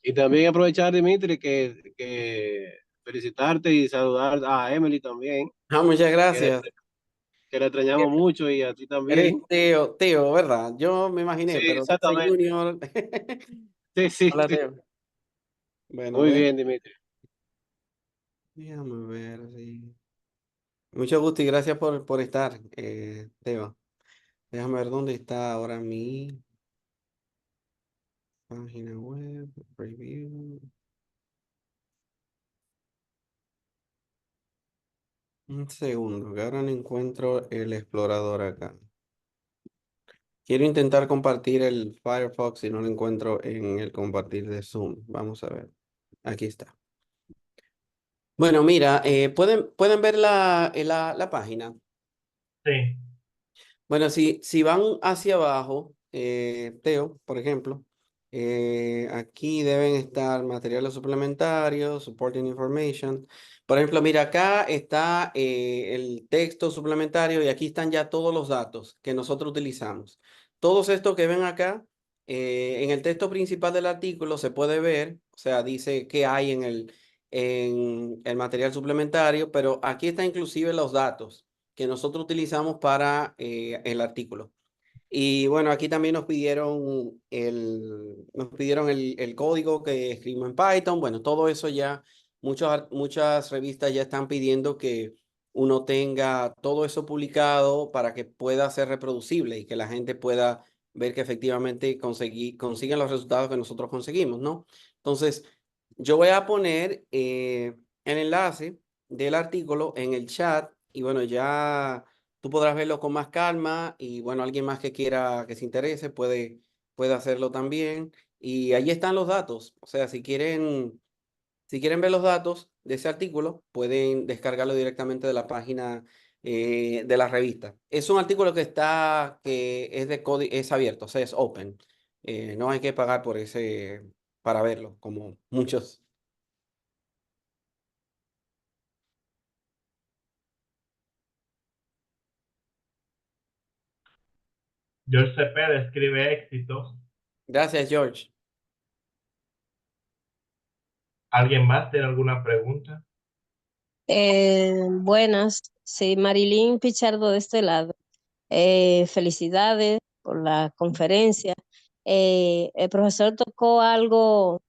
Y también aprovechar, Dimitri, que felicitarte y saludar a Emily también, Muchas que la, gracias. que la extrañamos mucho y a ti Eres también. Teo, ¿verdad? Yo me Sí, imaginé, pero dice exactamente. Junior. Sí, sí, Hola, sí. Teo. Bueno, Muy bien, Dimitri. déjame ver. Sí. Mucho gusto y gracias por estar, Teo. Déjame ver dónde está ahora mi página web, review. Un segundo, que ahora no encuentro el explorador acá. Quiero intentar compartir el Firefox y no lo encuentro en el compartir de Zoom. Vamos a ver. Aquí está. Bueno, mira, ¿pueden ver la página? Sí. Bueno, si van hacia abajo, Teo, por ejemplo, aquí deben estar materiales suplementarios, supporting information. Por ejemplo, mira, acá está el texto suplementario y aquí están ya todos los datos que nosotros utilizamos. Todos estos que ven acá, en el texto principal del artículo se puede ver, o sea, dice qué hay en el material suplementario, pero aquí está inclusive los datos que nosotros utilizamos para el artículo. Y bueno, aquí también nos pidieron el código que escribimos en Python. Bueno, todo eso ya, muchas revistas ya están pidiendo que uno tenga todo eso publicado para que pueda ser reproducible y que la gente pueda ver que efectivamente consiguen los resultados que nosotros conseguimos, ¿no? Entonces, yo voy a poner el enlace del artículo en el chat y bueno, ya tú podrás verlo con más calma y bueno, alguien más que quiera, que se interese, puede hacerlo también. Y ahí están los datos. O sea, si quieren ver los datos de ese artículo, pueden descargarlo directamente de la página de la revista. Es un artículo que es de código, es abierto, o sea, es open. No hay que pagar para verlo, como muchos. George Cepeda escribe: éxitos. Gracias, George. ¿Alguien más tiene alguna pregunta? Buenas, sí, Marilyn Pichardo de este lado. Felicidades por la conferencia. El profesor tocó algo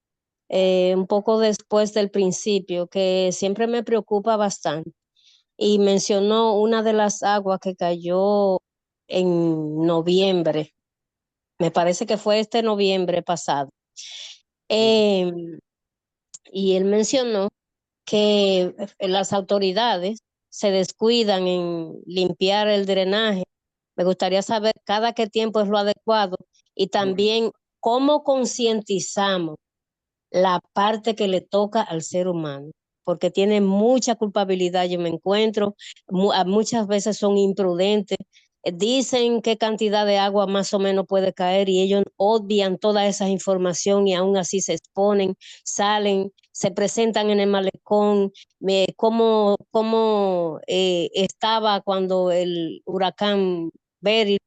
un poco después del principio que siempre me preocupa bastante y mencionó una de las aguas que cayó en noviembre. Me parece que fue este noviembre pasado. Y él mencionó que las autoridades se descuidan en limpiar el drenaje. Me gustaría saber cada qué tiempo es lo adecuado y también cómo concientizamos la parte que le toca al ser humano, porque tiene mucha culpabilidad. Yo me encuentro, muchas veces son imprudentes, dicen qué cantidad de agua más o menos puede caer y ellos obvian toda esa información y aún así se exponen, salen, se presentan en el malecón, cómo estaba cuando el huracán Beryl.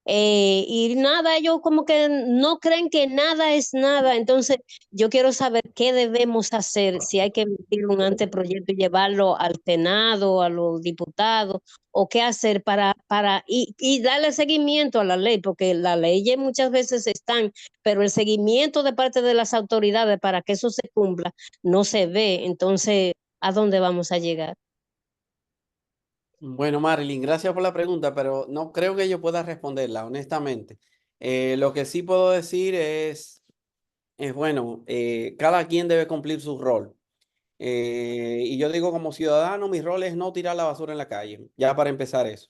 Y nada, ellos como que no creen que nada es nada. Entonces, yo quiero saber qué debemos hacer, si hay que emitir un anteproyecto y llevarlo al Senado, a los diputados, o qué hacer y darle seguimiento a la ley, porque las leyes muchas veces están, pero el seguimiento de parte de las autoridades para que eso se cumpla no se ve. Entonces, ¿a dónde vamos a llegar? Bueno, Marilyn, gracias por la pregunta, pero no creo que yo pueda responderla, honestamente. Lo que sí puedo decir bueno, cada quien debe cumplir su rol. Y yo digo como ciudadano, mi rol es no tirar la basura en la calle, ya para empezar eso.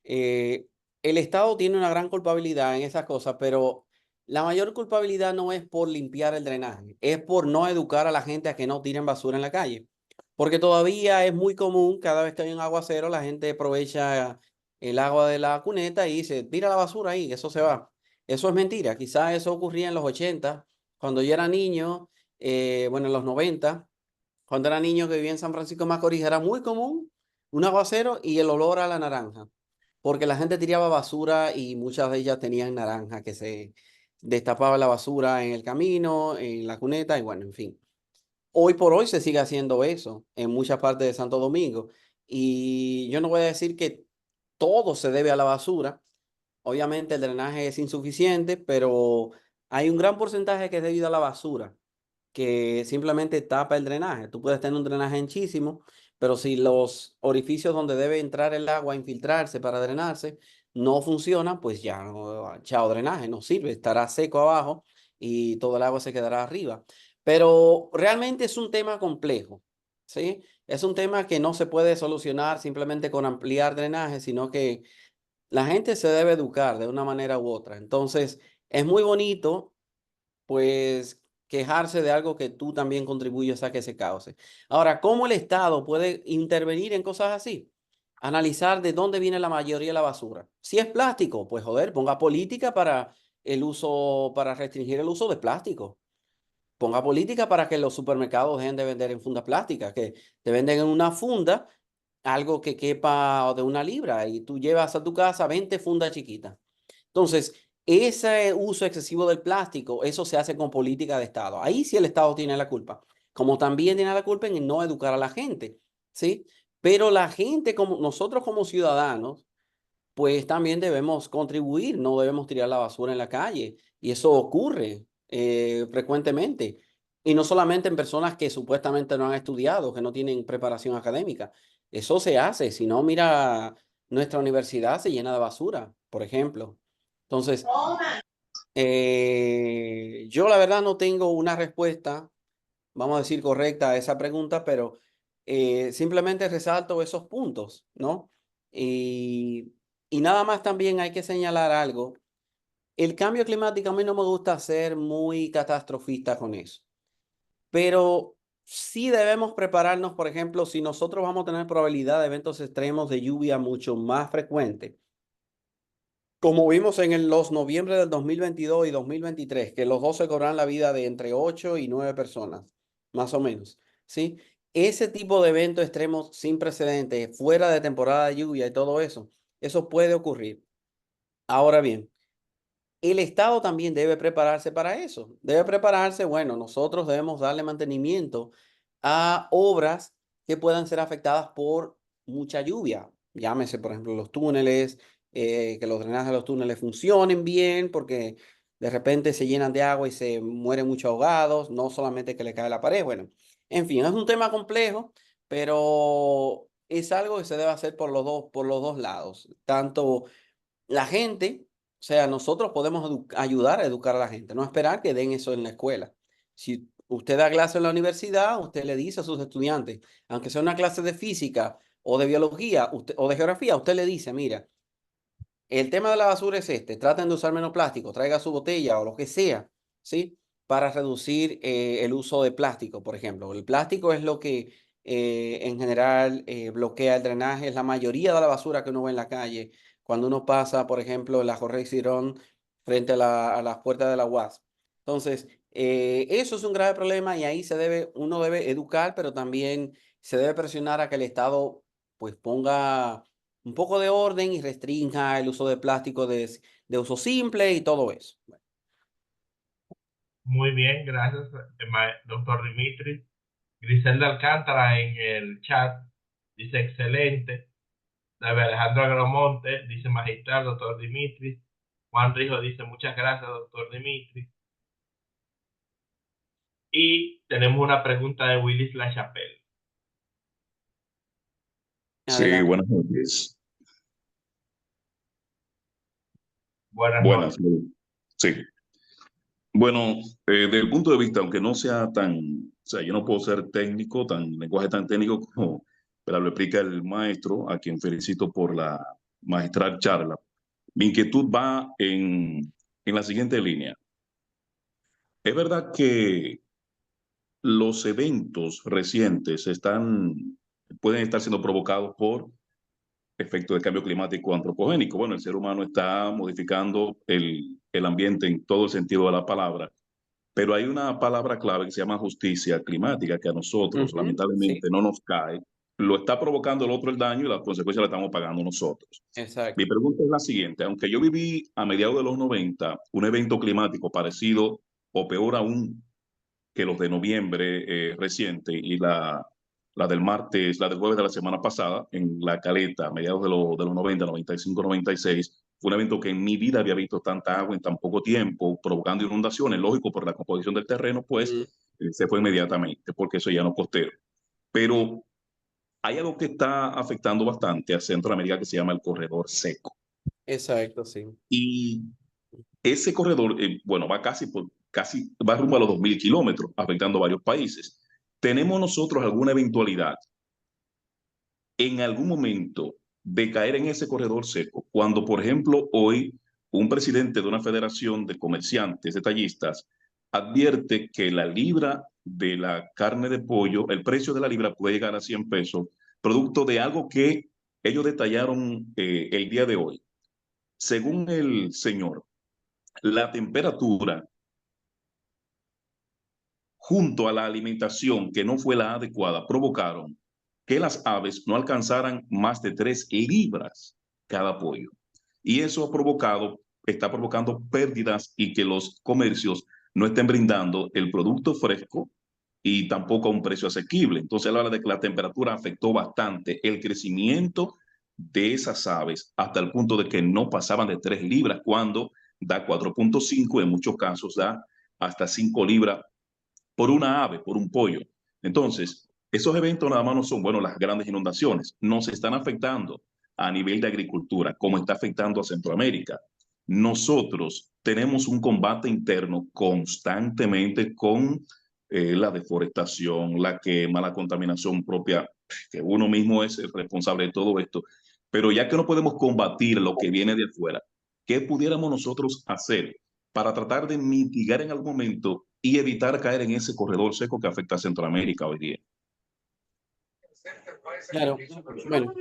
Eh, el Estado tiene una gran culpabilidad en esas cosas, pero la mayor culpabilidad no es por limpiar el drenaje, es por no educar a la gente a que no tiren basura en la calle. Porque todavía es muy común, cada vez que hay un aguacero, la gente aprovecha el agua de la cuneta y dice, tira la basura ahí, eso se va. Eso es mentira, quizás eso ocurría en los 80, cuando yo era niño, bueno, en los 90, cuando era niño que vivía en San Francisco de Macorís, era muy común un aguacero y el olor a la naranja, porque la gente tiraba basura y muchas de ellas tenían naranja que se destapaba la basura en el camino, en la cuneta y bueno, en fin. Hoy por hoy se sigue haciendo eso en muchas partes de Santo Domingo y yo no voy a decir que todo se debe a la basura. Obviamente el drenaje es insuficiente, pero hay un gran porcentaje que es debido a la basura que simplemente tapa el drenaje. Tú puedes tener un drenaje anchísimo, pero si los orificios donde debe entrar el agua, infiltrarse para drenarse, no funcionan, pues ya, chao drenaje, no sirve, estará seco abajo y todo el agua se quedará arriba. Pero realmente es un tema complejo, ¿sí? Es un tema que no se puede solucionar simplemente con ampliar drenaje, sino que la gente se debe educar de una manera u otra. Entonces, es muy bonito pues quejarse de algo que tú también contribuyes a que se cause. Ahora, ¿cómo el Estado puede intervenir en cosas así? Analizar de dónde viene la mayoría de la basura. Si es plástico, pues joder, ponga política para el uso, para restringir el uso de plástico. Ponga política para que los supermercados dejen de vender en fundas plásticas, que te venden en una funda algo que quepa de 1 libra y tú llevas a tu casa 20 fundas chiquitas. Entonces, ese uso excesivo del plástico, eso se hace con política de Estado. Ahí sí el Estado tiene la culpa, como también tiene la culpa en no educar a la gente, ¿sí? Pero la gente, como nosotros como ciudadanos, pues también debemos contribuir, no debemos tirar la basura en la calle. Y eso ocurre frecuentemente. Y no solamente en personas que supuestamente no han estudiado, que no tienen preparación académica. Eso se hace. Si no, mira, nuestra universidad se llena de basura, por ejemplo. Entonces, yo la verdad no tengo una respuesta, vamos a decir, correcta a esa pregunta, pero simplemente resalto esos puntos, ¿no? Y, y nada más también hay que señalar algo. El cambio climático a mí no me gusta ser muy catastrofista con eso, pero sí debemos prepararnos, por ejemplo, si nosotros vamos a tener probabilidad de eventos extremos de lluvia mucho más frecuentes, como vimos en los noviembre del 2022 y 2023, que los dos se cobran la vida de entre 8 y 9 personas, más o menos, ¿sí? Ese tipo de eventos extremos sin precedentes, fuera de temporada de lluvia y todo eso, eso puede ocurrir. Ahora bien, el Estado también debe prepararse para eso. Debe prepararse, bueno, nosotros debemos darle mantenimiento a obras que puedan ser afectadas por mucha lluvia. Llámese, por ejemplo, los túneles, que los drenajes de los túneles funcionen bien, porque de repente se llenan de agua y se mueren muchos ahogados, no solamente que le cae la pared. Bueno, en fin, es un tema complejo, pero es algo que se debe hacer por los dos lados. Tanto la gente, o sea, nosotros podemos ayudar a educar a la gente, no esperar que den eso en la escuela. Si usted da clase en la universidad, usted le dice a sus estudiantes, aunque sea una clase de física o de biología o de geografía, usted le dice, mira, el tema de la basura es este, traten de usar menos plástico, traiga su botella o lo que sea, ¿sí? Para reducir el uso de plástico, por ejemplo. El plástico es lo que en general bloquea el drenaje, es la mayoría de la basura que uno ve en la calle cuando uno pasa, por ejemplo, en la Jorge Cirón frente a las puertas de la UAS. Entonces, eso es un grave problema y ahí uno debe educar, pero también se debe presionar a que el Estado pues ponga un poco de orden y restrinja el uso de plástico de uso simple y todo eso. Muy bien, gracias, doctor Dimitri. Griselda Alcántara en el chat dice excelente. David Alejandro Agromonte dice magistral, doctor Dimitri. Juan Rijo dice muchas gracias, doctor Dimitri. Y tenemos una pregunta de Willis Lachapelle. Sí, buenas noches. Buenas noches. Sí. Bueno, desde el punto de vista, aunque no sea tan, o sea, yo no puedo ser técnico, lenguaje tan técnico como, pero lo explica el maestro, a quien felicito por la magistral charla. Mi inquietud va en la siguiente línea. Es verdad que los eventos recientes pueden estar siendo provocados por efectos de cambio climático antropogénico. Bueno, el ser humano está modificando el ambiente en todo el sentido de la palabra, pero hay una palabra clave que se llama justicia climática, que a nosotros, lamentablemente, sí. no nos cae. Lo está provocando el otro el daño y las consecuencias las estamos pagando nosotros. Exacto. Mi pregunta es la siguiente. Aunque yo viví a mediados de los 90 un evento climático parecido o peor aún que los de noviembre reciente y la del martes, la del jueves de la semana pasada, en La Caleta, a mediados de los 90, 95, 96, fue un evento que en mi vida había visto tanta agua en tan poco tiempo, provocando inundaciones, lógico, por la composición del terreno, pues se fue inmediatamente, porque eso ya no es costero. Pero hay algo que está afectando bastante a Centroamérica que se llama el corredor seco. Exacto, sí. Y ese corredor, bueno, va rumbo a los 2.000 kilómetros, afectando varios países. ¿Tenemos nosotros alguna eventualidad en algún momento de caer en ese corredor seco? Cuando, por ejemplo, hoy un presidente de una federación de comerciantes, detallistas, advierte que la libra de la carne de pollo, el precio de la libra puede llegar a 100 pesos, producto de algo que ellos detallaron el día de hoy. Según el señor, la temperatura junto a la alimentación que no fue la adecuada provocaron que las aves no alcanzaran más de 3 libras cada pollo. Y eso está provocando pérdidas y que los comercios no estén brindando el producto fresco y tampoco a un precio asequible. Entonces, él habla de que la temperatura afectó bastante el crecimiento de esas aves hasta el punto de que no pasaban de 3 libras, cuando da 4.5, en muchos casos da hasta 5 libras por una ave, por un pollo. Entonces, esos eventos nada más no son, bueno, las grandes inundaciones, nos están afectando a nivel de agricultura, como está afectando a Centroamérica. Nosotros tenemos un combate interno constantemente con la deforestación, la quema, la contaminación propia, que uno mismo es el responsable de todo esto. Pero ya que no podemos combatir lo que viene de afuera, ¿qué pudiéramos nosotros hacer para tratar de mitigar en algún momento y evitar caer en ese corredor seco que afecta a Centroamérica hoy día? Claro, bueno.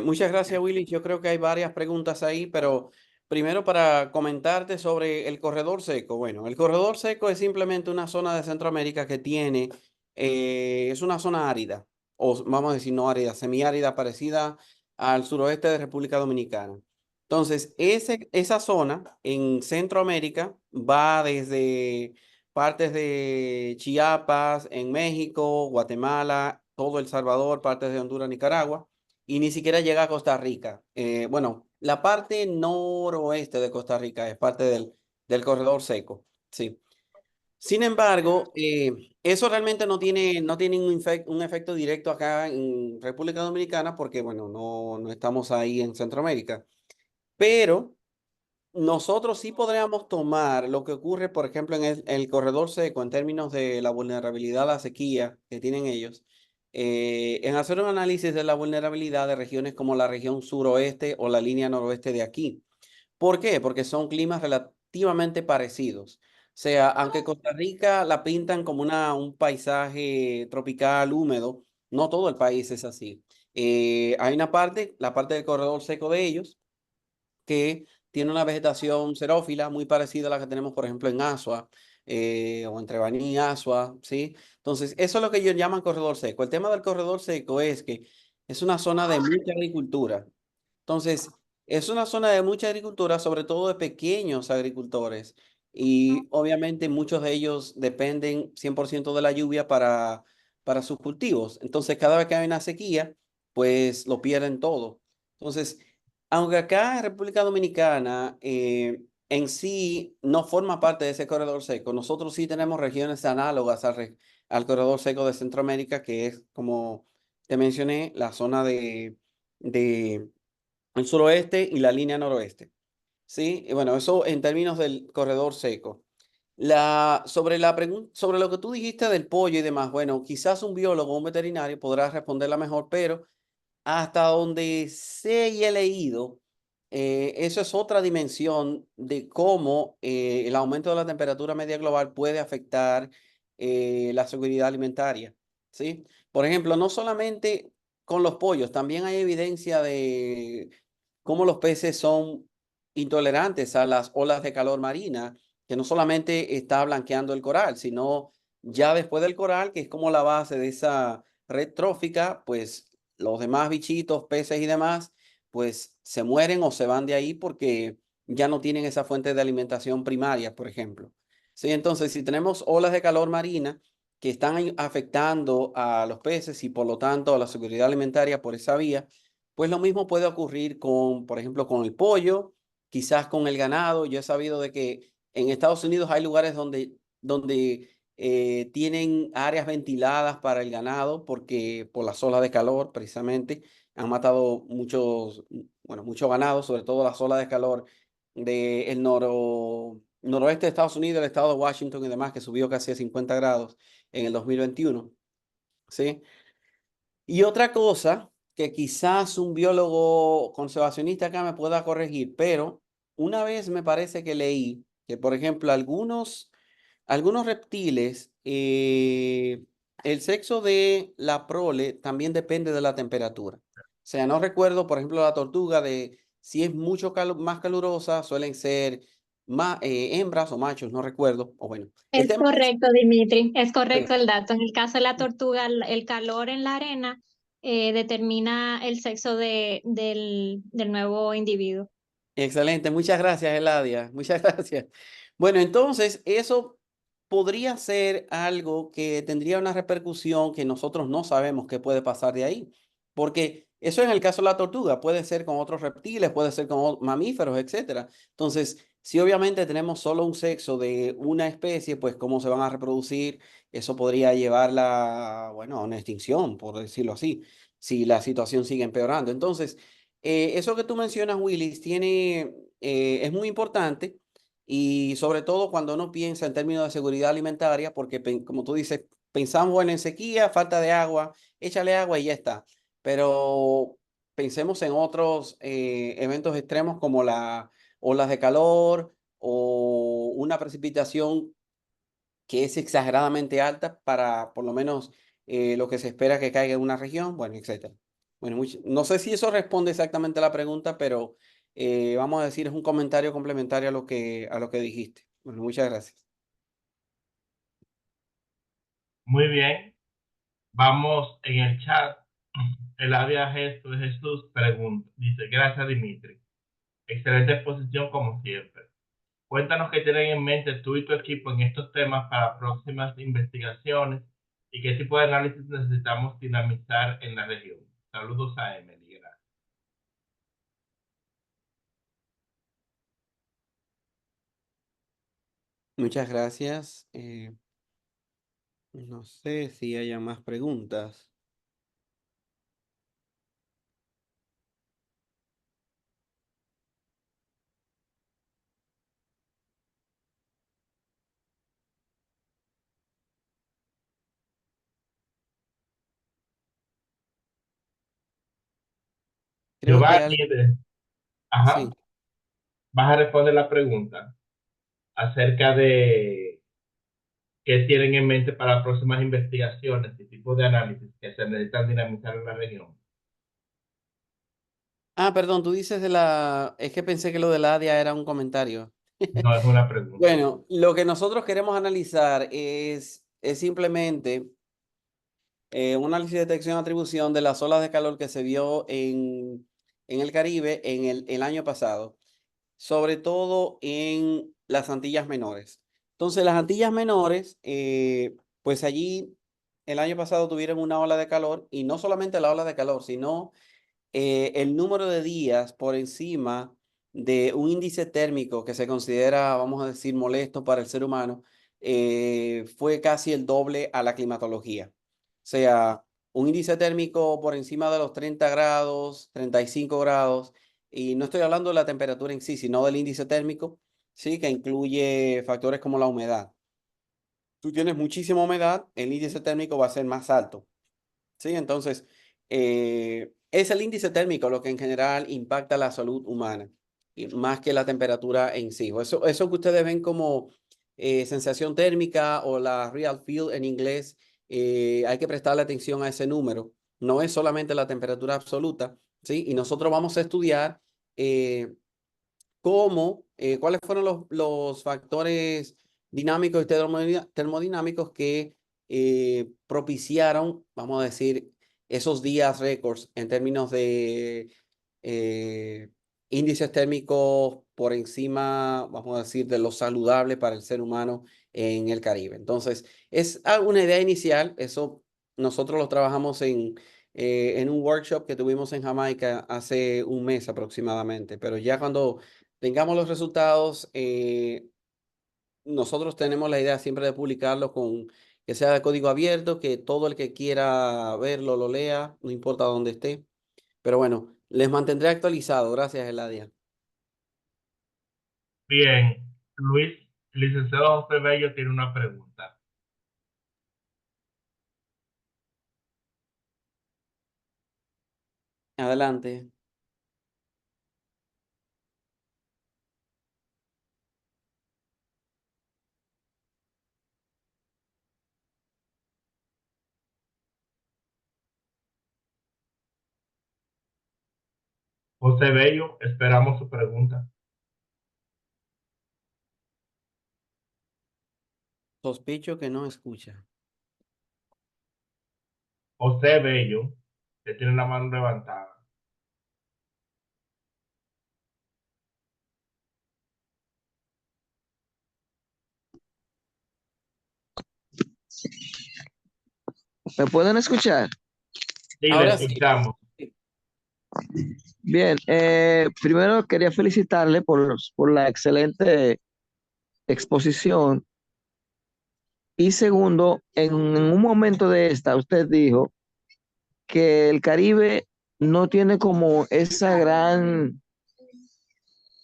Muchas gracias, Willy. Yo creo que hay varias preguntas ahí, pero primero para comentarte sobre el corredor seco. Bueno, el corredor seco es simplemente una zona de Centroamérica que tiene, es una zona árida, o vamos a decir no árida, semiárida, parecida al suroeste de República Dominicana. Entonces, esa zona en Centroamérica va desde partes de Chiapas, en México, Guatemala, todo El Salvador, partes de Honduras, Nicaragua y ni siquiera llega a Costa Rica. Bueno, la parte noroeste de Costa Rica es parte del corredor seco, sí. Sin embargo, eso realmente no tiene un efecto directo acá en República Dominicana porque, bueno, no estamos ahí en Centroamérica. Pero nosotros sí podríamos tomar lo que ocurre, por ejemplo, en el corredor seco, en términos de la vulnerabilidad a la sequía que tienen ellos, en hacer un análisis de la vulnerabilidad de regiones como la región suroeste o la línea noroeste de aquí. ¿Por qué? Porque son climas relativamente parecidos. O sea, aunque Costa Rica la pintan como un paisaje tropical húmedo, no todo el país es así. Hay una parte, la parte del corredor seco de ellos, que tiene una vegetación xerófila muy parecida a la que tenemos, por ejemplo, en Asua, o entre Baní y Asua, ¿sí? Entonces, eso es lo que ellos llaman corredor seco. El tema del corredor seco es que es una zona de mucha agricultura. Entonces, es una zona de mucha agricultura, sobre todo de pequeños agricultores. Y obviamente muchos de ellos dependen 100% de la lluvia para sus cultivos. Entonces, cada vez que hay una sequía, pues lo pierden todo. Entonces, aunque acá en República Dominicana en sí no forma parte de ese corredor seco, nosotros sí tenemos regiones análogas al corredor seco de Centroamérica, que es, como te mencioné, la zona de el suroeste y la línea noroeste. ¿Sí? Y bueno, eso en términos del corredor seco. Sobre la pregunta, sobre lo que tú dijiste del pollo y demás, bueno, quizás un biólogo o un veterinario podrá responderla mejor, pero hasta donde sé y he leído, eso es otra dimensión de cómo el aumento de la temperatura media global puede afectar la seguridad alimentaria, ¿sí? Por ejemplo, no solamente con los pollos, también hay evidencia de cómo los peces son intolerantes a las olas de calor marina, que no solamente está blanqueando el coral, sino ya después del coral, que es como la base de esa red trófica, pues los demás bichitos, peces y demás, pues se mueren o se van de ahí porque ya no tienen esa fuente de alimentación primaria, por ejemplo. Sí, entonces, si tenemos olas de calor marina que están afectando a los peces y por lo tanto a la seguridad alimentaria por esa vía, pues lo mismo puede ocurrir con, por ejemplo, con el pollo, quizás con el ganado. Yo he sabido de que en Estados Unidos hay lugares donde tienen áreas ventiladas para el ganado porque por las olas de calor precisamente han matado mucho ganado, sobre todo las olas de calor del noroeste de Estados Unidos, el estado de Washington y demás, que subió casi a 50 grados en el 2021. ¿Sí? Y otra cosa que quizás un biólogo conservacionista acá me pueda corregir, pero una vez me parece que leí que, por ejemplo, algunos reptiles, el sexo de la prole también depende de la temperatura. O sea, no recuerdo, por ejemplo, la tortuga de si es más calurosa, suelen ser más, hembras o machos, no recuerdo. O bueno, el Es tema es... correcto, Dimitri, es Sí. correcto el dato. En el caso de la tortuga, el calor en la arena determina el sexo del nuevo individuo. Excelente, muchas gracias, Eladia, muchas gracias. Bueno, entonces eso podría ser algo que tendría una repercusión que nosotros no sabemos qué puede pasar de ahí, porque eso en el caso de la tortuga puede ser con otros reptiles, puede ser con mamíferos, etcétera. Entonces, si obviamente tenemos solo un sexo de una especie, pues cómo se van a reproducir, eso podría llevarla, bueno, a una extinción, por decirlo así, si la situación sigue empeorando. Entonces, eso que tú mencionas, Willis, es muy importante y sobre todo cuando uno piensa en términos de seguridad alimentaria, porque como tú dices, pensamos bueno, en sequía, falta de agua, échale agua y ya está. Pero pensemos en otros eventos extremos como las olas de calor o una precipitación que es exageradamente alta para por lo menos lo que se espera que caiga en una región, bueno, etcétera. Bueno, no sé si eso responde exactamente a la pregunta, pero vamos a decir, es un comentario complementario a lo que dijiste. Bueno, muchas gracias. Muy bien. Vamos en el chat. El área gesto de Jesús pregunta. Dice, gracias Dimitri. Excelente exposición como siempre. Cuéntanos qué tienen en mente tú y tu equipo en estos temas para próximas investigaciones y qué tipo de análisis necesitamos dinamizar en la región. Saludos a Emily. Gracias. Muchas gracias. No sé si haya más preguntas. Creo que Giovanni, sí. ajá, vas a responder la pregunta acerca de qué tienen en mente para las próximas investigaciones y tipos de análisis que se necesitan dinamizar en la región. Ah, perdón, tú dices de la... Es que pensé que lo de la ADIA era un comentario. No es una pregunta. Bueno, lo que nosotros queremos analizar es simplemente un análisis de detección y atribución de las olas de calor que se vio en el Caribe en el año pasado, sobre todo en las Antillas Menores. Entonces, las Antillas Menores, pues allí el año pasado tuvieron una ola de calor, y no solamente la ola de calor, sino el número de días por encima de un índice térmico que se considera, vamos a decir, molesto para el ser humano, fue casi el doble a la climatología. O sea, un índice térmico por encima de los 30 grados, 35 grados, y no estoy hablando de la temperatura en sí, sino del índice térmico, sí, que incluye factores como la humedad. Tú tienes muchísima humedad, el índice térmico va a ser más alto. ¿Sí? Entonces, es el índice térmico lo que en general impacta la salud humana, y más que la temperatura en sí. O eso que ustedes ven como sensación térmica o la real feel en inglés, hay que prestarle atención a ese número. No es solamente la temperatura absoluta, ¿sí? Y nosotros vamos a estudiar cuáles fueron los factores dinámicos y termodinámicos que propiciaron, vamos a decir, esos días récords en términos de eh, índices térmicos por encima, vamos a decir, de lo saludable para el ser humano en el Caribe. Entonces, es una idea inicial, eso nosotros lo trabajamos en un workshop que tuvimos en Jamaica hace un mes aproximadamente, pero ya cuando tengamos los resultados, nosotros tenemos la idea siempre de publicarlo con que sea de código abierto, que todo el que quiera verlo lo lea, no importa dónde esté. Pero bueno, les mantendré actualizado. Gracias, Eladia. Bien, Luis, el licenciado José Bello tiene una pregunta. Adelante. José Bello, esperamos su pregunta. Sospecho que no escucha. José Bello, que tiene la mano levantada. ¿Me pueden escuchar? Sí, le Ahora sí. escuchamos. Bien, primero quería felicitarle por la excelente exposición. Y segundo, en un momento de esta, usted dijo que el Caribe no tiene como esa gran,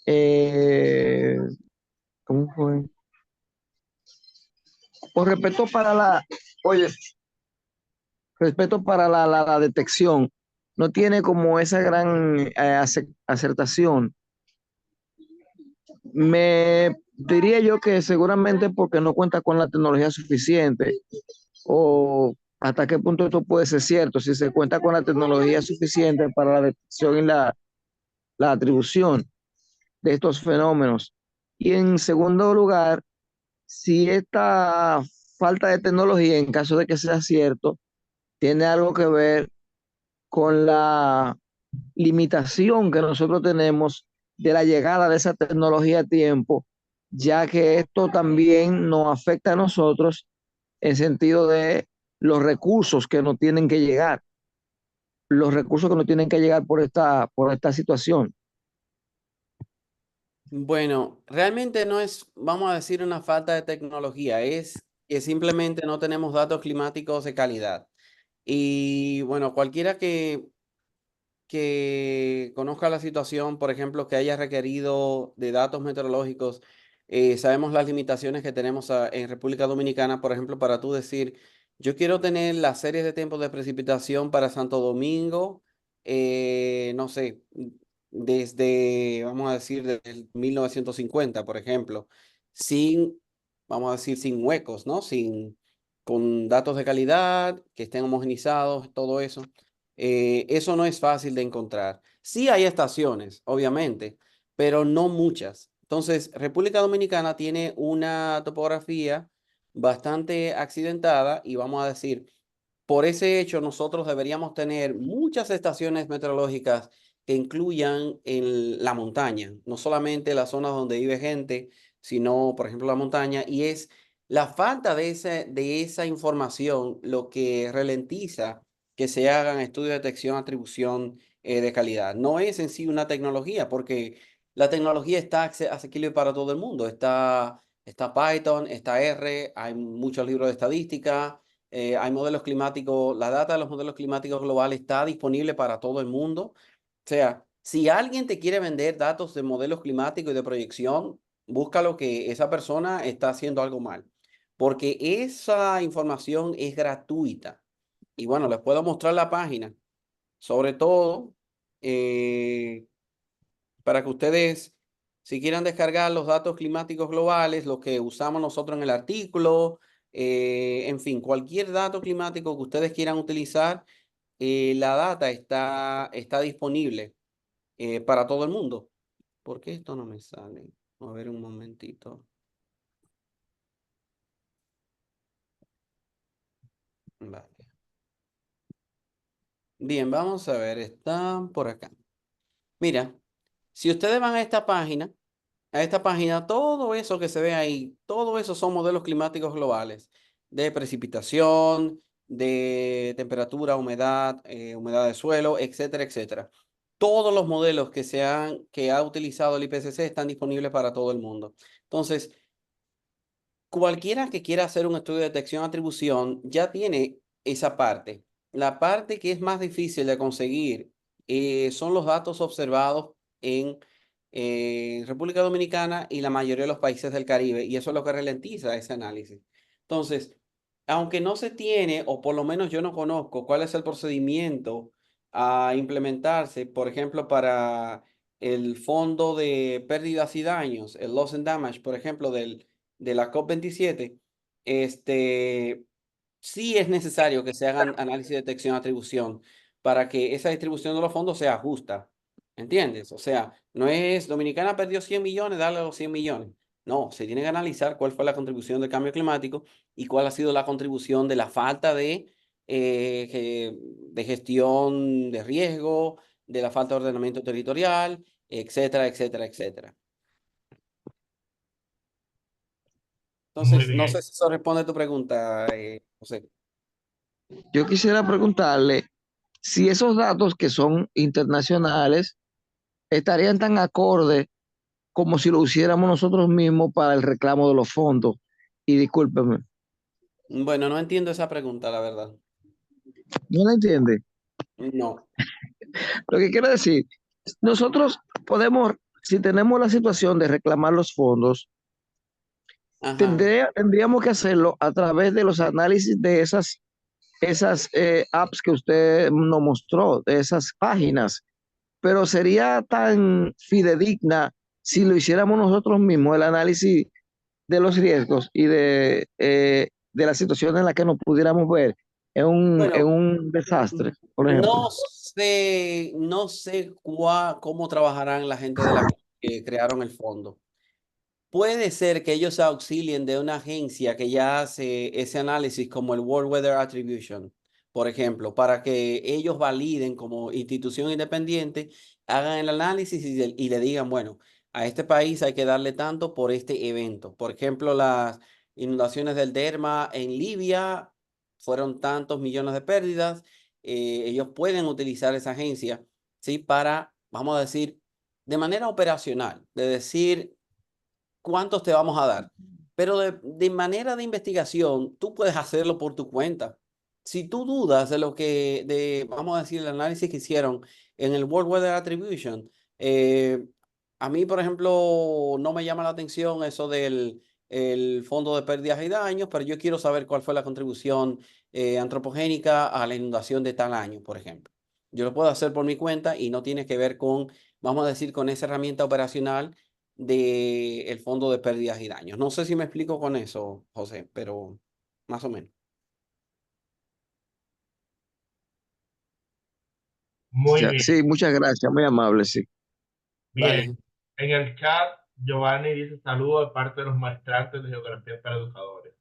eh, ¿cómo fue? Con respeto para oye, respeto para la detección, no tiene como esa gran acertación. Me diría yo que seguramente porque no cuenta con la tecnología suficiente, o hasta qué punto esto puede ser cierto, si se cuenta con la tecnología suficiente para la detección y la atribución de estos fenómenos. Y en segundo lugar, si esta falta de tecnología, en caso de que sea cierto, tiene algo que ver con la limitación que nosotros tenemos de la llegada de esa tecnología a tiempo, ya que esto también nos afecta a nosotros en sentido de los recursos que nos tienen que llegar, los recursos que nos tienen que llegar por esta situación. Bueno, realmente no es, vamos a decir, una falta de tecnología, es que simplemente no tenemos datos climáticos de calidad. Y bueno, cualquiera que conozca la situación, por ejemplo, que haya requerido de datos meteorológicos, sabemos las limitaciones que tenemos en República Dominicana, por ejemplo, para tú decir, yo quiero tener las series de tiempos de precipitación para Santo Domingo, no sé, desde, vamos a decir, desde el 1950, por ejemplo, sin, vamos a decir, sin huecos, ¿no? Con datos de calidad, que estén homogenizados, todo eso. Eso no es fácil de encontrar. Sí hay estaciones, obviamente, pero no muchas. Entonces, República Dominicana tiene una topografía bastante accidentada y vamos a decir, por ese hecho, nosotros deberíamos tener muchas estaciones meteorológicas que incluyan en la montaña, no solamente las zonas donde vive gente, sino, por ejemplo, la montaña, y es la falta de esa información lo que ralentiza que se hagan estudios de detección, atribución de calidad. No es en sí una tecnología, porque la tecnología está asequible para todo el mundo. Está Python, está R, hay muchos libros de estadística, hay modelos climáticos, la data de los modelos climáticos globales está disponible para todo el mundo. O sea, si alguien te quiere vender datos de modelos climáticos y de proyección, búscalo que esa persona está haciendo algo mal, porque esa información es gratuita. Y bueno, les puedo mostrar la página, sobre todo para que ustedes, si quieran descargar los datos climáticos globales, los que usamos nosotros en el artículo, en fin, cualquier dato climático que ustedes quieran utilizar, la data está disponible para todo el mundo. ¿Por qué esto no me sale? A ver un momentito. Vale. Bien, vamos a ver, están por acá. Mira, si ustedes van a esta página, todo eso que se ve ahí, todo eso son modelos climáticos globales de precipitación, de temperatura, humedad, humedad de suelo, etcétera, etcétera. Todos los modelos que ha utilizado el IPCC están disponibles para todo el mundo. Entonces, cualquiera que quiera hacer un estudio de detección-atribución ya tiene esa parte. La parte que es más difícil de conseguir son los datos observados en República Dominicana y la mayoría de los países del Caribe, y eso es lo que ralentiza ese análisis. Entonces, aunque no se tiene, o por lo menos yo no conozco cuál es el procedimiento a implementarse, por ejemplo, para el fondo de pérdidas y daños, el loss and damage, por ejemplo, de la COP27, sí es necesario que se hagan análisis de detección y atribución para que esa distribución de los fondos sea justa. ¿Entiendes? O sea, no es Dominicana perdió 100 millones, darle los 100 millones. No, se tiene que analizar cuál fue la contribución del cambio climático y cuál ha sido la contribución de la falta de gestión de riesgo, de la falta de ordenamiento territorial, etcétera, etcétera, etcétera. Muy Entonces, no sé bien. si eso responde a tu pregunta, José. Yo quisiera preguntarle si esos datos que son internacionales estarían tan acorde como si lo hiciéramos nosotros mismos para el reclamo de los fondos. Y discúlpeme, Bueno, no entiendo esa pregunta, la verdad. ¿no la entiende? No. Lo que quiero decir, nosotros podemos, si tenemos la situación de reclamar los fondos, Ajá. tendríamos que hacerlo a través de los análisis de esas apps que usted nos mostró, de esas páginas, pero sería tan fidedigna si lo hiciéramos nosotros mismos, el análisis de los riesgos y de la situación en la que nos pudiéramos ver en Bueno, un desastre, por ejemplo. no sé cómo trabajarán la gente de la que crearon el fondo. Puede ser que ellos se auxilien de una agencia que ya hace ese análisis como el World Weather Attribution, por ejemplo, para que ellos validen como institución independiente, hagan el análisis y le digan, bueno, a este país hay que darle tanto por este evento. Por ejemplo, las inundaciones del Derma en Libia fueron tantos millones de pérdidas. Ellos pueden utilizar esa agencia, ¿sí? Para, vamos a decir, de manera operacional, de decir cuántos te vamos a dar. Pero de manera de investigación, tú puedes hacerlo por tu cuenta. Si tú dudas de lo que, vamos a decir, el análisis que hicieron en el World Weather Attribution, a mí, por ejemplo, no me llama la atención eso del el fondo de pérdidas y daños, pero yo quiero saber cuál fue la contribución antropogénica a la inundación de tal año, por ejemplo. Yo lo puedo hacer por mi cuenta y no tiene que ver con, vamos a decir, con esa herramienta operacional del fondo de pérdidas y daños. No sé si me explico con eso, José, pero más o menos. Muy bien. Sí, muchas gracias, muy amable, sí. Bien. Vale. En el chat, Giovanni dice saludos de parte de los maestrantes de geografía para educadores.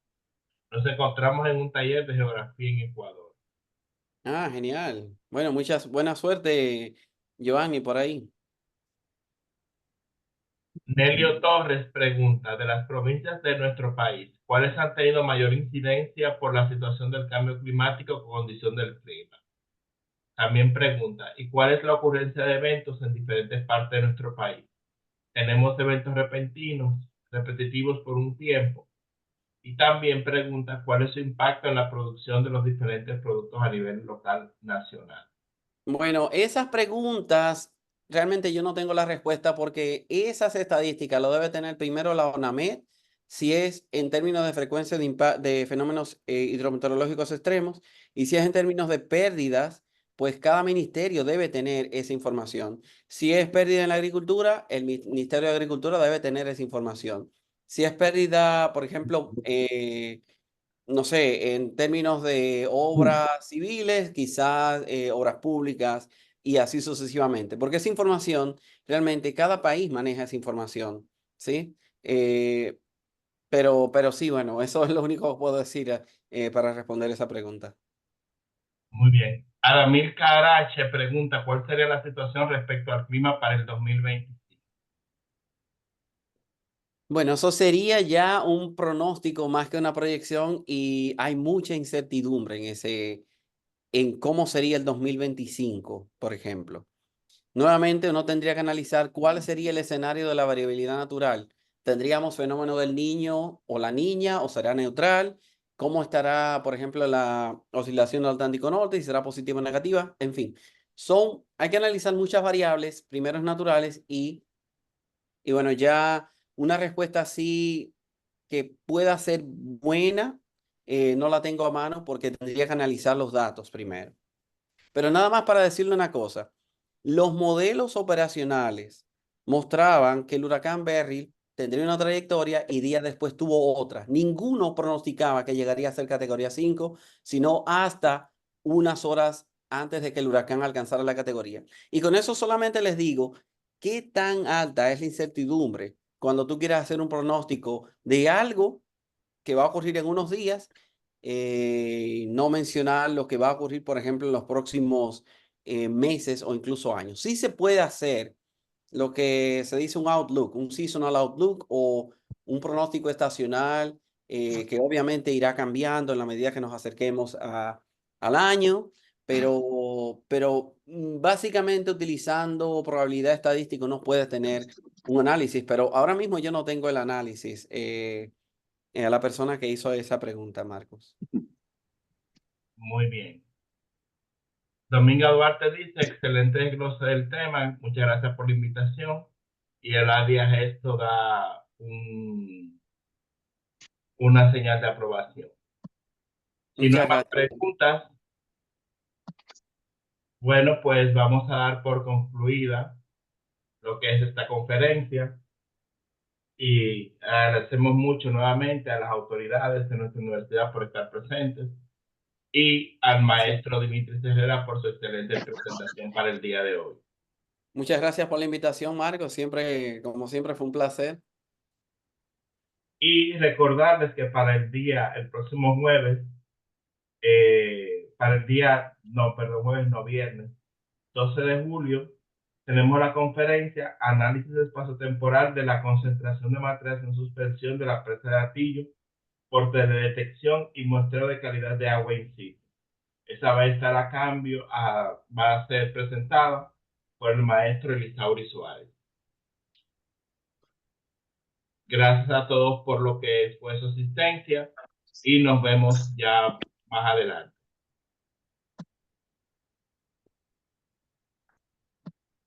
Nos encontramos en un taller de geografía en Ecuador. Ah, genial. Bueno, buena suerte, Giovanni, por ahí. Nelio Torres pregunta, de las provincias de nuestro país, ¿cuáles han tenido mayor incidencia por la situación del cambio climático o condición del clima? También pregunta, ¿y cuál es la ocurrencia de eventos en diferentes partes de nuestro país? ¿Tenemos eventos repentinos, repetitivos por un tiempo? Y también pregunta, ¿cuál es su impacto en la producción de los diferentes productos a nivel local, nacional? Bueno, esas preguntas realmente yo no tengo la respuesta porque esas estadísticas lo debe tener primero la ONAMED, si es en términos de frecuencia de fenómenos hidrometeorológicos extremos, y si es en términos de pérdidas, pues cada ministerio debe tener esa información. Si es pérdida en la agricultura, el Ministerio de Agricultura debe tener esa información. Si es pérdida, por ejemplo, no sé, en términos de obras civiles, quizás obras públicas y así sucesivamente, porque esa información, realmente cada país maneja esa información, ¿sí? Pero sí, bueno, eso es lo único que puedo decir para responder esa pregunta. Muy bien. Adamir Carache pregunta, ¿cuál sería la situación respecto al clima para el 2020? Bueno, eso sería ya un pronóstico más que una proyección y hay mucha incertidumbre en cómo sería el 2025, por ejemplo. Nuevamente, uno tendría que analizar cuál sería el escenario de la variabilidad natural. ¿Tendríamos fenómeno del niño o la niña o será neutral? ¿Cómo estará, por ejemplo, la oscilación del Atlántico Norte? ¿Si será positiva o negativa? En fin, hay que analizar muchas variables, primeros naturales y bueno, ya una respuesta así que pueda ser buena, no la tengo a mano porque tendría que analizar los datos primero. Pero nada más para decirle una cosa, los modelos operacionales mostraban que el huracán Beryl tendría una trayectoria y días después tuvo otra. Ninguno pronosticaba que llegaría a ser categoría 5, sino hasta unas horas antes de que el huracán alcanzara la categoría. Y con eso solamente les digo qué tan alta es la incertidumbre cuando tú quieres hacer un pronóstico de algo que va a ocurrir en unos días, no mencionar lo que va a ocurrir, por ejemplo, en los próximos meses o incluso años. Sí se puede hacer lo que se dice un outlook, un seasonal outlook o un pronóstico estacional que obviamente irá cambiando en la medida que nos acerquemos al año, pero básicamente utilizando probabilidad estadística uno puede tener un análisis, pero ahora mismo yo no tengo el análisis. A la persona que hizo esa pregunta, Marcos. Muy bien. Dominga Duarte dice, excelente desglose del tema, muchas gracias por la invitación. Y Eladia Gesto da una señal de aprobación. Si no hay Muchas más gracias. preguntas, bueno, pues vamos a dar por concluida lo que es esta conferencia y agradecemos mucho nuevamente a las autoridades de nuestra universidad por estar presentes y al maestro Dimitri Herrera por su excelente presentación para el día de hoy. Muchas gracias por la invitación, Marcos. Siempre, como siempre, fue un placer. Y recordarles que para el próximo jueves, jueves no, viernes, 12 de julio, tenemos la conferencia Análisis Espacio-Temporal de la concentración de materiales en suspensión de la presa de Atillo por teledetección y muestreo de calidad de agua in situ. Esa va a estar va a ser presentada por el maestro Elisauri Suárez. Gracias a todos por lo que fue su asistencia y nos vemos ya más adelante.